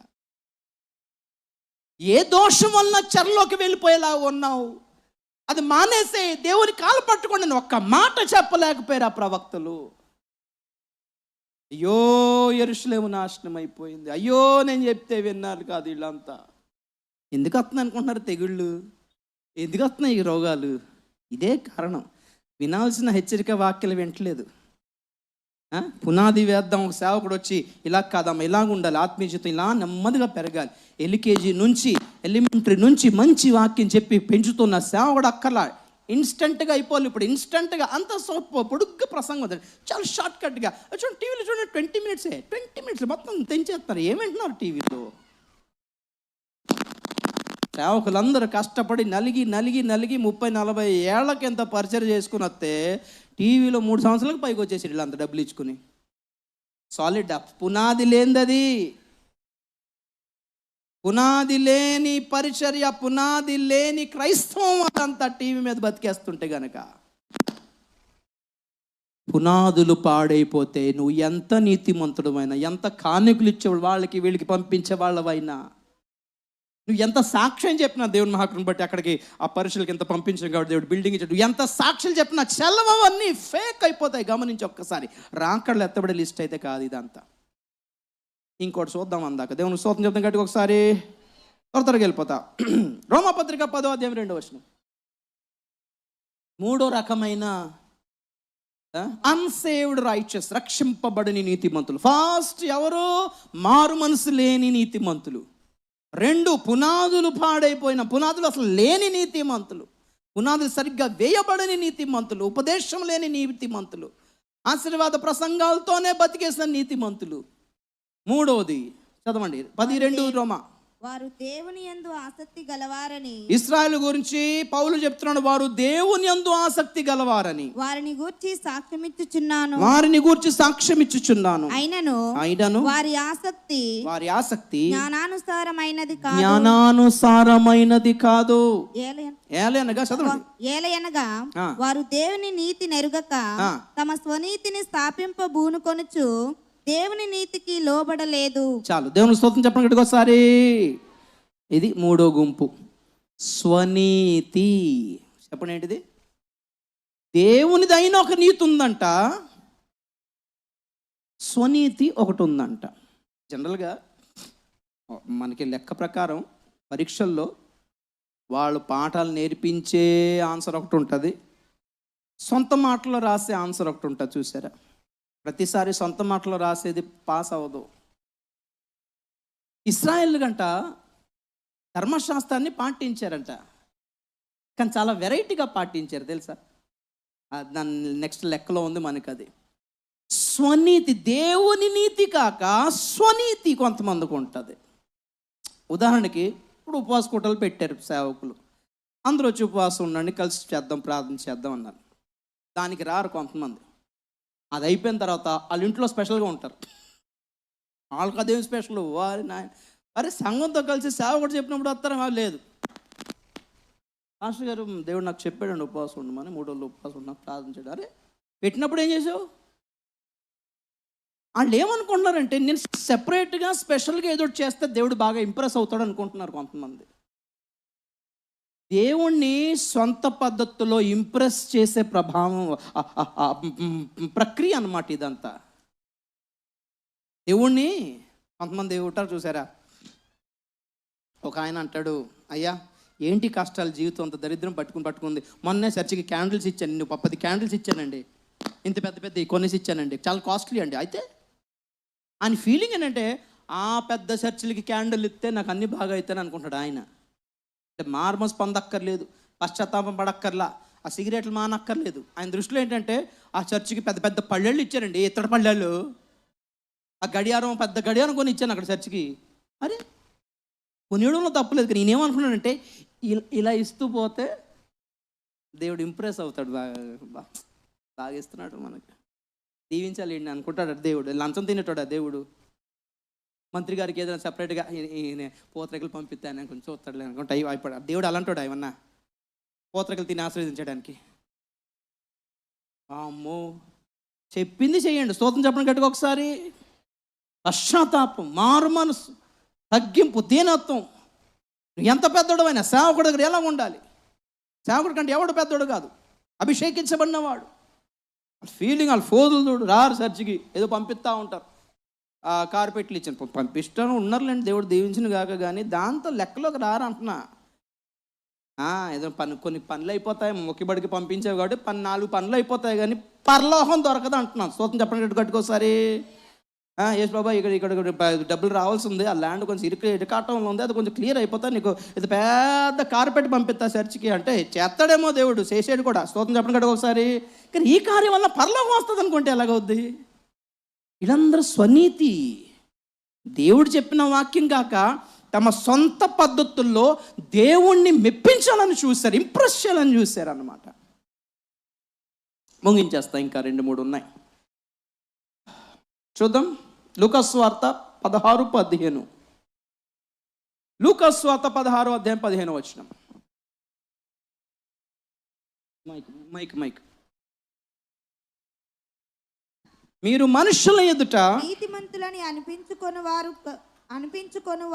ఏ దోషం వలన చెరలోకి వెళ్ళిపోయేలా ఉన్నావు, అది మానేసే, దేవుని కాలు పట్టుకోండి అని ఒక్క మాట చెప్పలేకపోయారు ఆ ప్రవక్తలు. అయ్యో యెరూషలేము నాశనం అయిపోయింది, అయ్యో నేను చెప్తే విన్నారు కాదు వీళ్ళంతా. ఎందుకు వస్తుంది అనుకుంటున్నారు తెగుళ్ళు, ఎందుకు వస్తున్నాయి ఈ రోగాలు? ఇదే కారణం. వినాల్సిన హెచ్చరిక వాక్యాలు వింటలేదు. పునాది వేద్దాం, ఒక సేవకుడు వచ్చి ఇలా కాదమ్మా ఇలాగ ఉండాలి, ఆత్మీయ జీవితం ఇలా నెమ్మదిగా పెరగాలి, ఎల్కేజీ నుంచి ఎలిమెంటరీ నుంచి మంచి వాక్యం చెప్పి పెంచుతున్న సేవకుడు అక్కర్లా ఇన్స్టెంట్గా అయిపోవాలి. ఇప్పుడు ఇన్స్టెంట్గా అంత పొడుగ్గా ప్రసంగం ఉంది, చాలా షార్ట్ కట్గా. చూడండి టీవీలో చూడండి 20 మినిట్స్ మొత్తం తెంచేస్తున్నారు. ఏమంటున్నారు టీవీలో? సేవకులందరూ కష్టపడి నలిగి 30-40 ఏళ్ళకి ఎంత పరిచయం చేసుకుని వస్తే టీవీలో 3 సంవత్సరాలకు పైకి వచ్చేసి వీళ్ళంత డబ్బులు ఇచ్చుకుని. సాలిడ్ పునాది లేనిది, పునాది లేని పరిచర్య, పునాది లేని క్రైస్తవం అదంతా టీవీ మీద బతికేస్తుంటే గనక పునాదులు పాడైపోతే నువ్వు ఎంత నీతిమంతుడమైనా, ఎంత కానుకలు ఇచ్చేవాళ్ళు వాళ్ళకి వీళ్ళకి పంపించే వాళ్ళవైనా, నువ్వు ఎంత సాక్ష్యం చెప్పినా దేవుని మహాకృపను బట్టి అక్కడికి ఆ పరీక్షలకి ఎంత పంపించాం కాబట్టి దేవుడు బిల్డింగ్ ఇచ్చాడు, ఎంత సాక్ష్యం చెప్పినా చెల్లవన్నీ ఫేక్ అయిపోతాయి. గమనించి ఒక్కసారి, రాకళ్ళు ఎత్తబడే లిస్ట్ అయితే కాదు ఇదంతా. ఇంకోటి చూద్దాం. అందాక దేవుని స్తోత్రం చెప్తాం కాబట్టి ఒకసారి త్వరగా వెళ్ళిపోతా. రోమాపత్రిక 10:2 మూడో రకమైన అన్సేవ్డ్ రైచియస్, రక్షింపబడని నీతిమంతులు. ఫస్ట్ ఎవరు? మారు మనసు లేని నీతిమంతులు. 2 పునాదులు పాడైపోయిన, పునాదులు అసలు లేని నీతిమంతులు, పునాదులు సరిగ్గా వేయబడని నీతిమంతులు, ఉపదేశం లేని నీతిమంతులు, ఆశీర్వాద ప్రసంగాలతోనే బతికేసిన నీతిమంతులు. మూడవది చదవండి 10:2 రోమా. వారు దేవుని యందు ఆసక్తి గలవారని, ఇశ్రాయేలు గురించి పౌలు చెప్తున్నాడు, వారు దేవుని యందు ఆసక్తి గలవారని. వారిని గూర్చి సాక్ష్యమిచ్చుచున్నాను, అయినను వారి ఆసక్తి జ్ఞానానుసారమైనది కాదు. ఏలయనగా చదవండి. ఏలయనగా వారు దేవుని నీతి నెరుగక తమ స్వనీతిని స్థాపింపబూనుకొనుచు దేవుని నీతికి లోబడలేదు. చాలు, దేవుని స్తోత్రం చెప్పండి ఒకసారి. ఇది మూడో గుంపు, స్వనీతి. చెప్పండి ఏంటిది? దేవునిది అయిన ఒక నీతి ఉందంట, స్వనీతి ఒకటి ఉందంట. జనరల్గా మనకి లెక్క ప్రకారం పరీక్షల్లో వాళ్ళు పాఠాలు నేర్పించే ఆన్సర్ ఒకటి ఉంటుంది, సొంత మాటలో రాసే ఆన్సర్ ఒకటి ఉంటుంది. చూసారా? ప్రతిసారి సొంత మాటలో రాసేది పాస్ అవ్వదు. ఇశ్రాయేల్ గంట ధర్మశాస్త్రాన్ని పాటించారంట, కానీ చాలా వెరైటీగా పాటించారు తెలుసా? దాని నెక్స్ట్ లెక్కలో ఉంది మనకు. అది స్వనీతి, దేవుని నీతి కాక స్వనీతి కొంతమందికి ఉంటుంది. ఉదాహరణకి ఇప్పుడు ఉపవాస కూటలు పెట్టారు సేవకులు, అందరూ వచ్చి ఉపవాసం ఉండండి, కలిసి చేద్దాం, ప్రార్థన చేద్దాం అన్నారు. దానికి రారు కొంతమంది. అది అయిపోయిన తర్వాత వాళ్ళ ఇంట్లో స్పెషల్గా ఉంటారు, వాళ్ళకి అదేం స్పెషల్, వారి నాయన అరే సంఘంతో కలిసి సేవకుడు చెప్పినప్పుడు వస్తారా? లేదు, మాస్టర్ గారు దేవుడు నాకు చెప్పాడండి ఉపవాసం ఉండమని, 3 రోజులు ఉపవాసం ఉన్నా ప్రార్థన చేయడం. అరే పెట్టినప్పుడు ఏం చేసావు? వాళ్ళు ఏమనుకుంటున్నారంటే నేను సెపరేట్గా స్పెషల్గా ఏదో చేస్తే దేవుడు బాగా ఇంప్రెస్ అవుతాడు అనుకుంటున్నారు కొంతమంది. దేవుణ్ణి సొంత పద్ధతిలో ఇంప్రెస్ చేసే ప్రభావం, ప్రక్రియ అన్నమాట ఇదంతా. దేవుణ్ణి కొంతమంది ఉంటారు చూసారా, ఒక ఆయన అంటాడు, అయ్యా ఏంటి కష్టాలు, జీవితం అంత దరిద్రం పట్టుకుంది. మొన్నే చర్చికి క్యాండిల్స్ ఇచ్చాను, నేను 10 క్యాండిల్స్ ఇచ్చానండి, ఇంత పెద్ద కొనేసి ఇచ్చానండి, చాలా కాస్ట్లీ అండి. అయితే ఆయన ఫీలింగ్ ఏంటంటే ఆ పెద్ద చర్చిలకి క్యాండిల్ ఇస్తే నాకు అన్నీ బాగా అవుతాయని అనుకుంటాడు ఆయన. అంటే మార్మస్ పొందక్కర్లేదు, పశ్చాత్తాపం పడక్కర్లా, ఆ సిగరెట్లు మానక్కర్లేదు. ఆయన దృష్టిలో ఏంటంటే ఆ చర్చికి పెద్ద పళ్ళేళ్ళు ఇచ్చారండి, ఇత్తడి పళ్ళేళ్ళు. ఆ గడియారం, పెద్ద గడియారం కొని ఇచ్చాను అక్కడ చర్చికి. అరే కొనియడంలో తప్పులేదు, కానీ నేనేమనుకున్నానంటే ఇలా ఇస్తూ పోతే దేవుడు ఇంప్రెస్ అవుతాడు, బాగా ఇస్తున్నాడు మనకి, దీవించాలి అండి అనుకుంటాడు దేవుడు. లంచం తినేటాడు దేవుడు. మంత్రి గారికి ఏదైనా సపరేట్గా పూతరేకలు పంపిస్తాను కొంచెం చూస్తాడు అనుకుంటా అయిపోయాడు దేవుడు. అలాంటాడు ఏమన్నా పూతరేకలు తిని ఆశీర్వదించడానికి? అమ్మో, చెప్పింది చేయండి. స్తోత్రం చెప్పడం గట్టిగా ఒకసారి. పశ్చాత్తాపం, మారు మనసు, తగ్గింపు, దీనత్వం. ఎంత పెద్దోడు అయినా సేవకుడు దగ్గర ఎలా ఉండాలి? సేవకుడు కంటే ఎవడు పెద్దోడు కాదు, అభిషేకించబడినవాడు. ఫీలింగ్ వాళ్ళు ఫోజులు రారు చర్చికి, ఏదో పంపిస్తూ ఉంటారు. కార్పెట్లు ఇచ్చాను, పంపిస్తాను ఉన్నారులేండి, దేవుడు దీవించిన కాక, కానీ దాంతో లెక్కలోకి రారు అంటున్నా. ఏదో కొన్ని పనులు అయిపోతాయి, మొక్కిబడికి పంపించావు కాబట్టి 4 పనులు అయిపోతాయి, కానీ పరలోహం దొరకదు అంటున్నాను. స్తోత్రం చెప్పండి గట్టుకోసారి. యేసు బాబా ఇక్కడ డబ్బులు రావాల్సి ఉంది, ఆ ల్యాండ్ కొంచెం ఇరుకాటంలో ఉంది, అది కొంచెం క్లియర్ అయిపోతా, నీకు ఇది పెద్ద కార్పెట్ పంపిస్తా చర్చికి అంటే చేస్తాడేమో దేవుడు, చేసాడు కూడా. స్తోత్రం చెప్పండి గట్టిగా ఒకసారి. కానీ ఈ కార్యం వల్ల పరలోకం వస్తుంది అనుకుంటే ఎలాగవుద్ది? వీళ్ళందరూ స్వనీతి, దేవుడు చెప్పిన వాక్యం కాక తమ సొంత పద్ధతుల్లో దేవుణ్ణి మెప్పించాలని చూశారు, ఇంప్రెస్ చేయాలని చూశారు అన్నమాట. ముగించేస్తా, ఇంకా 2-3 ఉన్నాయి చూద్దాం. లూకాసు వార్త 16-15. లూకాసు వార్త 16-15 వచనం. మైక్. మీరు మనుషుల ఎదుట నీతిమంతులని అనిపించుకొని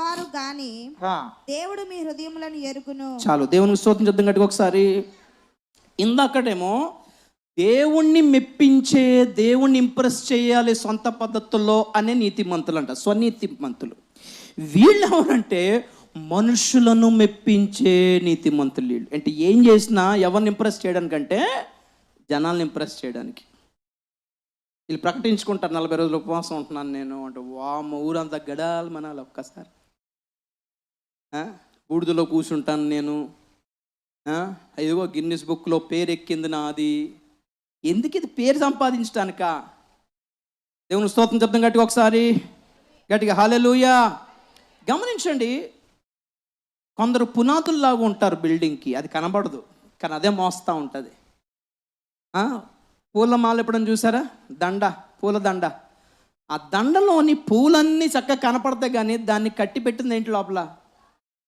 వారు గాని దేవుడు మీ హృదయములను ఎరుగును. చాలు, దేవునికి స్తోత్రం చెప్తాం గట్టిగా ఒకసారి. ఇందాకటేమో దేవుణ్ణి మెప్పించే, దేవుణ్ణి ఇంప్రెస్ చేయాలి సొంత పద్ధతుల్లో అనే నీతిమంతులు అంట, స్వనీతిమంతులు. వీళ్ళు ఎవరంటే మనుషులను మెప్పించే నీతిమంతులు. వీళ్ళు అంటే ఏం చేసినా ఎవరిని ఇంప్రెస్ చేయడానికంటే జనాలను ఇంప్రెస్ చేయడానికి. వీళ్ళు ప్రకటించుకుంటారు, 40 రోజులు ఉపవాసం ఉంటున్నాను నేను అంటే, వామ ఊరంతా గడాలి మనాలి ఒక్కసారి. బూడిదలో కూర్చుంటాను నేను, ఇదిగో గిన్నిస్ బుక్లో పేరు ఎక్కింది నాది. ఎందుకు? ఇది పేరు సంపాదించడానికా? దేవుని స్తోత్రం చెప్తాం గట్టిగా ఒకసారి, గట్టిగా హల్లెలూయా. గమనించండి, కొందరు పునాదుల్లాగా ఉంటారు బిల్డింగ్కి, అది కనబడదు కానీ అదే మోస్తూ ఉంటుంది. పూల మాల ఎప్పుడని చూసారా? పూల దండ. ఆ దండలోని పూలన్నీ చక్కగా కనపడతాయి, కానీ దాన్ని కట్టి పెట్టింది ఏంటి లోపల?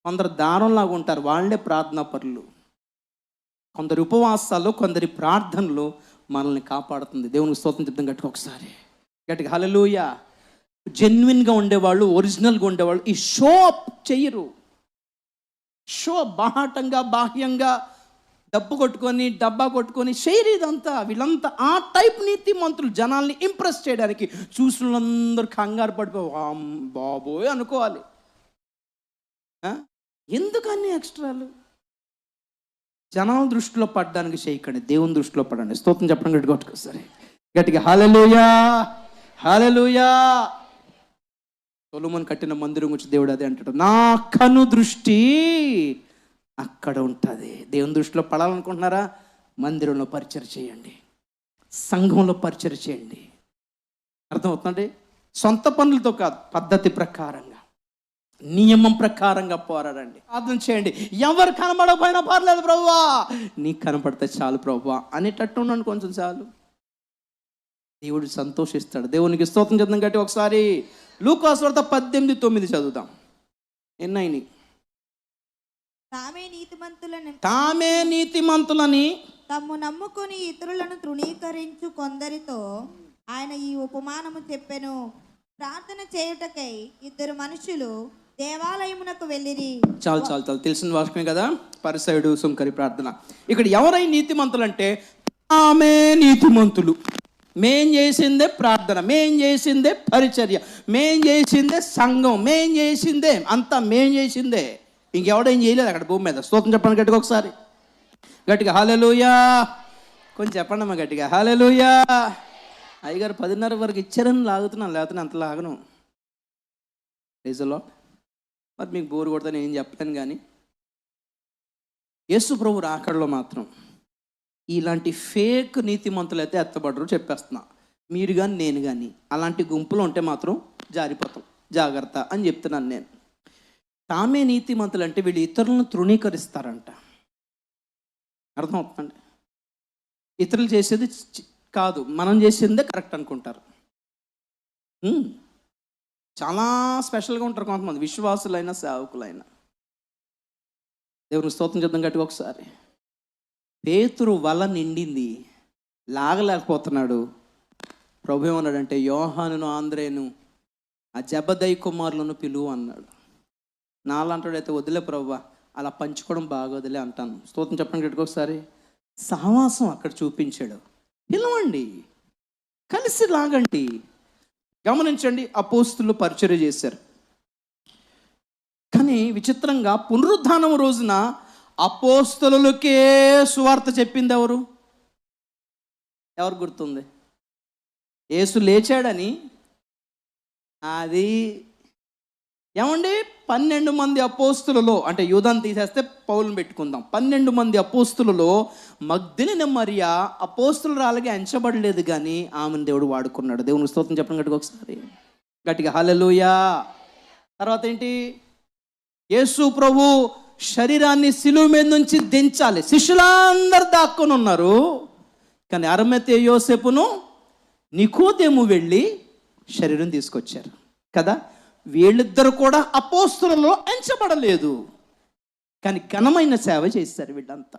కొందరు దారంలాగా ఉంటారు, వాళ్ళే ప్రార్థనా పరులు. కొందరు ఉపవాసాలు, కొందరి ప్రార్థనలు మనల్ని కాపాడుతుంది. దేవునికి స్తోత్రం చెప్తాం గట్టిగా ఒకసారి, గట్టిగా హల్లెలూయా. జెన్యున్గా ఉండేవాళ్ళు, ఒరిజినల్గా ఉండేవాళ్ళు ఈ షో అప్ చెయ్యరు. షో బాహటంగా, బాహ్యంగా డబ్బా కొట్టుకొని చేయరు ఇదంతా. వీళ్ళంతా ఆ టైప్ నీతిమంతులు, జనాల్ని ఇంప్రెస్ చేయడానికి. చూసినందరూ కంగారు పడిపోయి బాబోయ్ అనుకోవాలి. ఎందుకన్నీ ఎక్స్ట్రాలు? జనాల దృష్టిలో పడడానికి చేయకండి, దేవుని దృష్టిలో పడండి. స్తోత్రం చెప్పడం గట్టిగా ఒకసారి, గట్టిగా హల్లెలూయా, హల్లెలూయా. సొలొమోను కట్టిన మందిరం గురించి దేవుడు అదే అంటాడు, నా కను దృష్టి అక్కడ ఉంటుంది. దేవుని దృష్టిలో పడాలనుకుంటున్నారా? మందిరంలో పరిచయం చేయండి, సంఘంలో పరిచయం చేయండి. అర్థమవుతుందండి? సొంత పనులతో కాదు, పద్ధతి ప్రకారంగా, నియమం ప్రకారంగా పోరాడండి, ప్రార్థన చేయండి. ఎవరు కనబడకపోయినా పర్లేదు ప్రభువా, నీకు కనపడితే చాలు ప్రభువా అనేటట్టు ఉన్నాను కొంచెం చాలు, దేవుడు సంతోషిస్తాడు. దేవునికి స్తోత్రం చెప్తాం గట్టి ఒకసారి. లూకాసు వార్త 18:9 చదువుదాం. ఎన్నైనా తామే నీతిమంతులని తమ్ము నమ్ముకొని ఇతరులను తృణీకరించు కొందరితో ఆయన ఈ ఉపమానము చెప్పెను. ప్రార్థన చేయుటకై 2 మనుషులు దేవాలయమునకు వెళ్ళిరి. చాలు తెలిసిన వాక్యమే కదా, పరిసయుడు సుంకరి ప్రార్థన. ఇక్కడ ఎవరై నీతిమంతులు అంటే తామే నీతిమంతులు. మేం చేసిందే ప్రార్థన, మేం చేసిందే పరిచర్య, మేం చేసిందే సంఘం, మేం చేసిందే అంతా మేం చేసిందే. ఇంకెవడేం చేయలేదు అక్కడ భూమి మీద. స్తోత్రం చెప్పండి గట్టిగా ఒకసారి, గట్టిగా హల్లెలూయా. కొంచెం చెప్పండి అమ్మా గట్టిగా హల్లెలూయా. అయ్యగారు 10:30 వరకు ఇచ్చారని లాగుతున్నాను, లేకపోతే అంత లాగను. రీజన్లో మరి మీకు బోరు కొడతాను ఏం చెప్పలేను. కానీ యేసు ప్రభు రాకడలో మాత్రం ఇలాంటి ఫేక్ నీతిమంతులు అయితే ఎత్తబడరు, చెప్పేస్తున్నా. మీరు కానీ నేను కానీ అలాంటి గుంపులు ఉంటే మాత్రం జారిపోతాం, జాగ్రత్త అని చెప్తున్నాను నేను. తామే నీతిమంతులు అంటే వీళ్ళు ఇతరులను తృణీకరిస్తారంట. అర్థమవుతుందండి? ఇతరులు చేసేది కాదు, మనం చేసేదే కరెక్ట్ అనుకుంటారు. చాలా స్పెషల్గా ఉంటారు కొంతమంది, విశ్వాసులైనా సేవకులైనా. దేవుని స్తోత్రం చెప్తాం గట్టిగా ఒకసారి. పేతురు వల నిండింది, లాగలేకపోతున్నాడు. ప్రభు ఏమన్నాడంటే, యోహానును ఆంద్రేను ఆ జబదయి కుమారులను పిలువు అన్నాడు. నాలంటాడైతే వదిలే ప్రభువా, అలా పంచుకోవడం బాగోదులే అంటాను. స్తోత్రం చెప్పండి గట్టిగా ఒకసారి. సహవాసం అక్కడ చూపించాడు. పిలవండి, కలిసి లాగండి. గమనించండి, అపోస్తులు పరిచర్య చేశారు. కానీ విచిత్రంగా పునరుద్ధానం రోజున అపోస్తలులకే సువార్త చెప్పింది ఎవరు? ఎవరు గుర్తుంది? యేసు లేచాడని. అది ఏమండి, 12 మంది అపోస్తులలో, అంటే యూదాను తీసేస్తే పౌలుని పెట్టుకుందాం, 12 మంది అపోస్తులలో మగ్దలిని మరియా అపోస్తులురాలుగా ఎంచబడలేదు, కానీ ఆమెను దేవుడు వాడుకున్నాడు. దేవుని స్తోత్రం చెప్పండి గట్టిగా ఒకసారి, గట్టిగా హల్లెలూయా. తర్వాత ఏంటి? యేసు ప్రభు శరీరాన్ని సిలువ మీద నుంచి దించాలి, శిష్యులందరూ దాక్కుని ఉన్నారు. కానీ అరిమతయి యోసేపును నికోదేము వెళ్ళి శరీరం తీసుకొచ్చారు కదా. వీళ్ళిద్దరు కూడా అపోస్తులలో ఎంచబడలేదు, కానీ ఘనమైన సేవ చేశారు వీళ్ళంతా.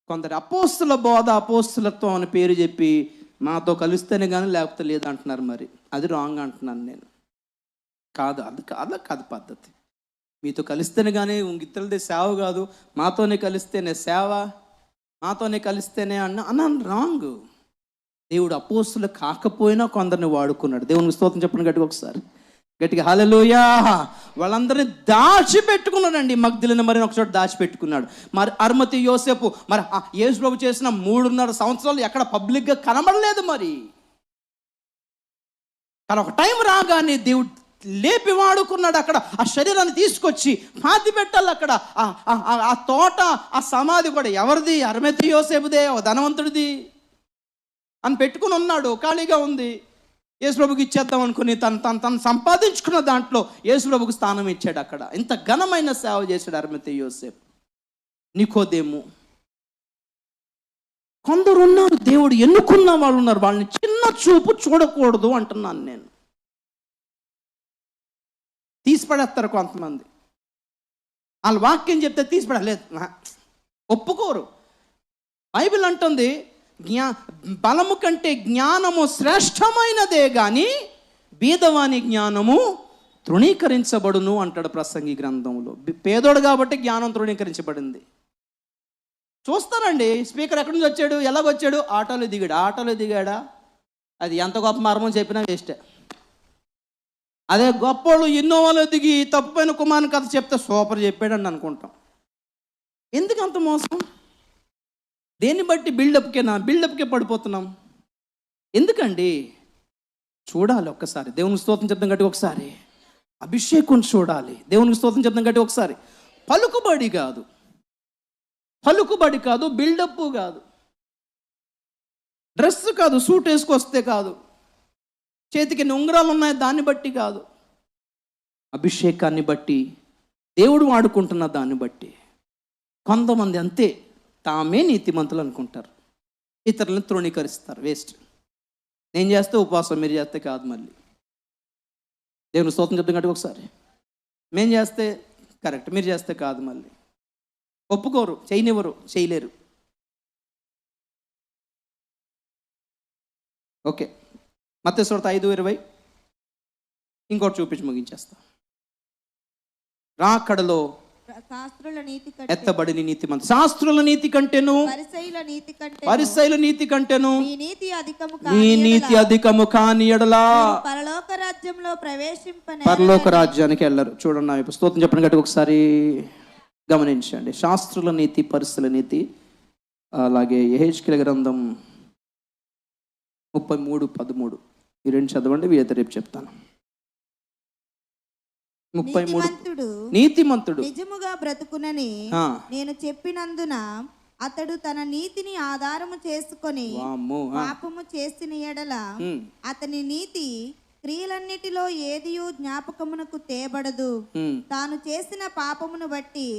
కొందరు అపోస్తుల బోధ, అపోస్తులత్వం అని పేరు చెప్పి మాతో కలిస్తేనే కానీ లేకపోతే లేదు అంటున్నారు. మరి అది రాంగ్ అంటున్నాను నేను. కాదు, అది కాదు పద్ధతి. మీతో కలిస్తేనే కానీ ఇతరులదే సేవ కాదు, మాతోనే కలిస్తేనే సేవ, మాతోనే కలిస్తేనే అన్నాను రాంగ్. దేవుడు అపోస్తులు కాకపోయినా కొందరిని వాడుకున్నాడు. దేవునికి స్తోత్రం చెప్పండి గట్టిగా ఒకసారి, గట్టిగా హల్లెలూయా. వాళ్ళందరినీ దాచిపెట్టుకున్నాడండి. మగ్దలిని మరి ఒక చోట దాచిపెట్టుకున్నాడు. మరి అరిమతయి యోసేపు, మరి యేసు ప్రభు చేసిన 3.5 సంవత్సరాలు ఎక్కడ పబ్లిక్గా కనబడలేదు. మరి కానీ ఒక టైం రాగానే దేవుడు లేపి వాడుకున్నాడు. అక్కడ ఆ శరీరాన్ని తీసుకొచ్చి పాతి పెట్టాలి. అక్కడ ఆ తోట, ఆ సమాధి కూడా ఎవరిది? అరిమతయి యోసేపుదే, ధనవంతుడిది అని పెట్టుకుని ఉన్నాడు. ఖాళీగా ఉంది. యేసు ప్రభుకి ఇచ్చేద్దాం అనుకుని తను సంపాదించుకున్న దాంట్లో యేసు ప్రభుకి స్థానం ఇచ్చాడు. అక్కడ ఇంత ఘనమైన సేవ చేశాడు అరిమతయి యోసేపు. నికోదేము, కొందరు ఉన్నారు, దేవుడు ఎన్నుకున్న వాళ్ళు ఉన్నారు. వాళ్ళని చిన్న చూపు చూడకూడదు అంటున్నాను నేను. తీసిపడేస్తారు కొంతమంది. వాళ్ళ వాక్యం చెప్తే తీసిపడలేదు, ఒప్పుకోరు. బైబిల్ అంటుంది బలము కంటే జ్ఞానము శ్రేష్టమైనదే కానీ బీదవాని జ్ఞానము తృణీకరించబడును అంటాడు ప్రసంగి గ్రంథంలో. పేదోడు కాబట్టి జ్ఞానం తృణీకరించబడింది. చూస్తారండి, స్పీకర్ ఎక్కడి నుంచి వచ్చాడు, ఎలాగొచ్చాడు? ఆటోలో దిగాడా? అది ఎంత గొప్ప మర్మం చెప్పినా వేస్టే. అదే గొప్పోళ్ళు ఇన్నోవాలో దిగి తప్పుపైన కుమారుని కథ చెప్తే సూపర్ చెప్పాడని అనుకుంటాం. ఎందుకు అంత మోసం? దేన్ని బట్టి? బిల్డప్కే పడిపోతున్నాం. ఎందుకండి? చూడాలి ఒక్కసారి. దేవునికి స్తోత్రం చెప్తాం గట్టి ఒకసారి. అభిషేకం చూడాలి. దేవునికి స్తోత్రం చెప్తాం గట్టి ఒకసారి. పలుకుబడి కాదు, బిల్డప్ కాదు, డ్రెస్ కాదు, సూట్ వేసుకొస్తే కాదు, చేతికి ఉంగరాలు ఉన్నాయి దాన్ని బట్టి కాదు, అభిషేకాన్ని బట్టి, దేవుడు వాడుకుంటున్న దాన్ని బట్టి. కొంతమంది అంతే, తామే నీతిమంతులు అనుకుంటారు, ఇతరులను తృణీకరిస్తారు. వేస్ట్. నేను చేస్తే ఉపవాసం, మీరు చేస్తే కాదు. మళ్ళీ దేవుని స్తోత్రం చెప్తాం కాబట్టి ఒకసారి. మేము చేస్తే కరెక్ట్, మీరు చేస్తే కాదు. మళ్ళీ ఒప్పుకోరు, చేయనివ్వరు, చేయలేరు. ఓకే, మత్తయి సువార్త 5:20 ఇంకోటి చూపించి ముగించేస్తా. రాకడలో శాస్త్రుల నీతి కంటే ఎత్తబడిన నీతిమంతులు. శాస్త్రుల నీతి కంటేను, పరిసయ్యుల నీతి కంటేను మీ నీతి అధికము నీ నీతి అధికము కాని ఎడలా పరలోక రాజ్యంలో పరలోక రాజ్యానికి వెళ్ళరు. చూడండి నా వైపు స్తోత్రం చెప్పండి గట్టిగా ఒకసారి గమనించండి. శాస్త్రుల నీతి, పరిసయ్యుల నీతి. అలాగే యెహెజ్కేలు గ్రంథం 33:13 ఈ రెండు చదవండి, వీరైతే రేపు చెప్తాను. 33 నీతిమంతుడు నిజముగా బ్రతుకునని నేను చెప్పినందున అతడు తన నీతిని ఆధారము చేసుకొని పాపము చేసిన ఎడల అతని నీతి క్రియలన్నిటిలో ఏదియు జ్ఞాపకమునకు తేబడదు. తాను చేసిన పాపమును బట్టి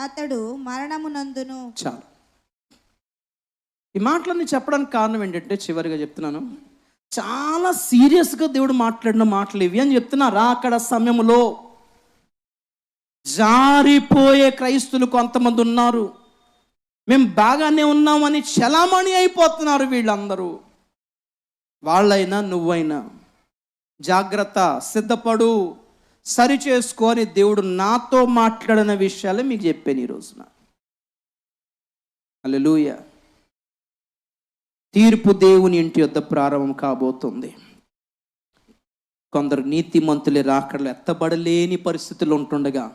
అతడు మరణమునందును. చాలు. ఈ మాటలన్నీ చెప్పడానికి కారణం ఏంటంటే, చివరిగా చెప్తున్నాను, చాలా సీరియస్గా దేవుడు మాట్లాడిన మాటలు ఇవి అని చెప్తున్నారా. అక్కడ సమయంలో జారిపోయే క్రైస్తువులు కొంతమంది ఉన్నారు. మేము బాగానే ఉన్నామని చలామణి అయిపోతున్నారు వీళ్ళందరూ. వాళ్ళైనా నువ్వైనా జాగ్రత్త, సిద్ధపడు, సరి చేసుకొని దేవుడు నాతో మాట్లాడిన విషయాలే మీకు చెప్పాను ఈ రోజున. హల్లెలూయా. తీర్పు దేవుని ఇంటి యొద్ద ప్రారంభం కాబోతుంది. కొందరు నీతిమంతులే రాకడలో ఎత్తబడలేని పరిస్థితులు ఉంటుండగా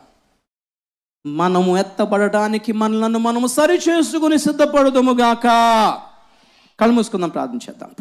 మనము ఎత్తబడడానికి మనలను మనము సరి చేసుకుని సిద్ధపడదుముగాక. కళ్ళు మూసుకుందాం, ప్రార్థన చేద్దాం.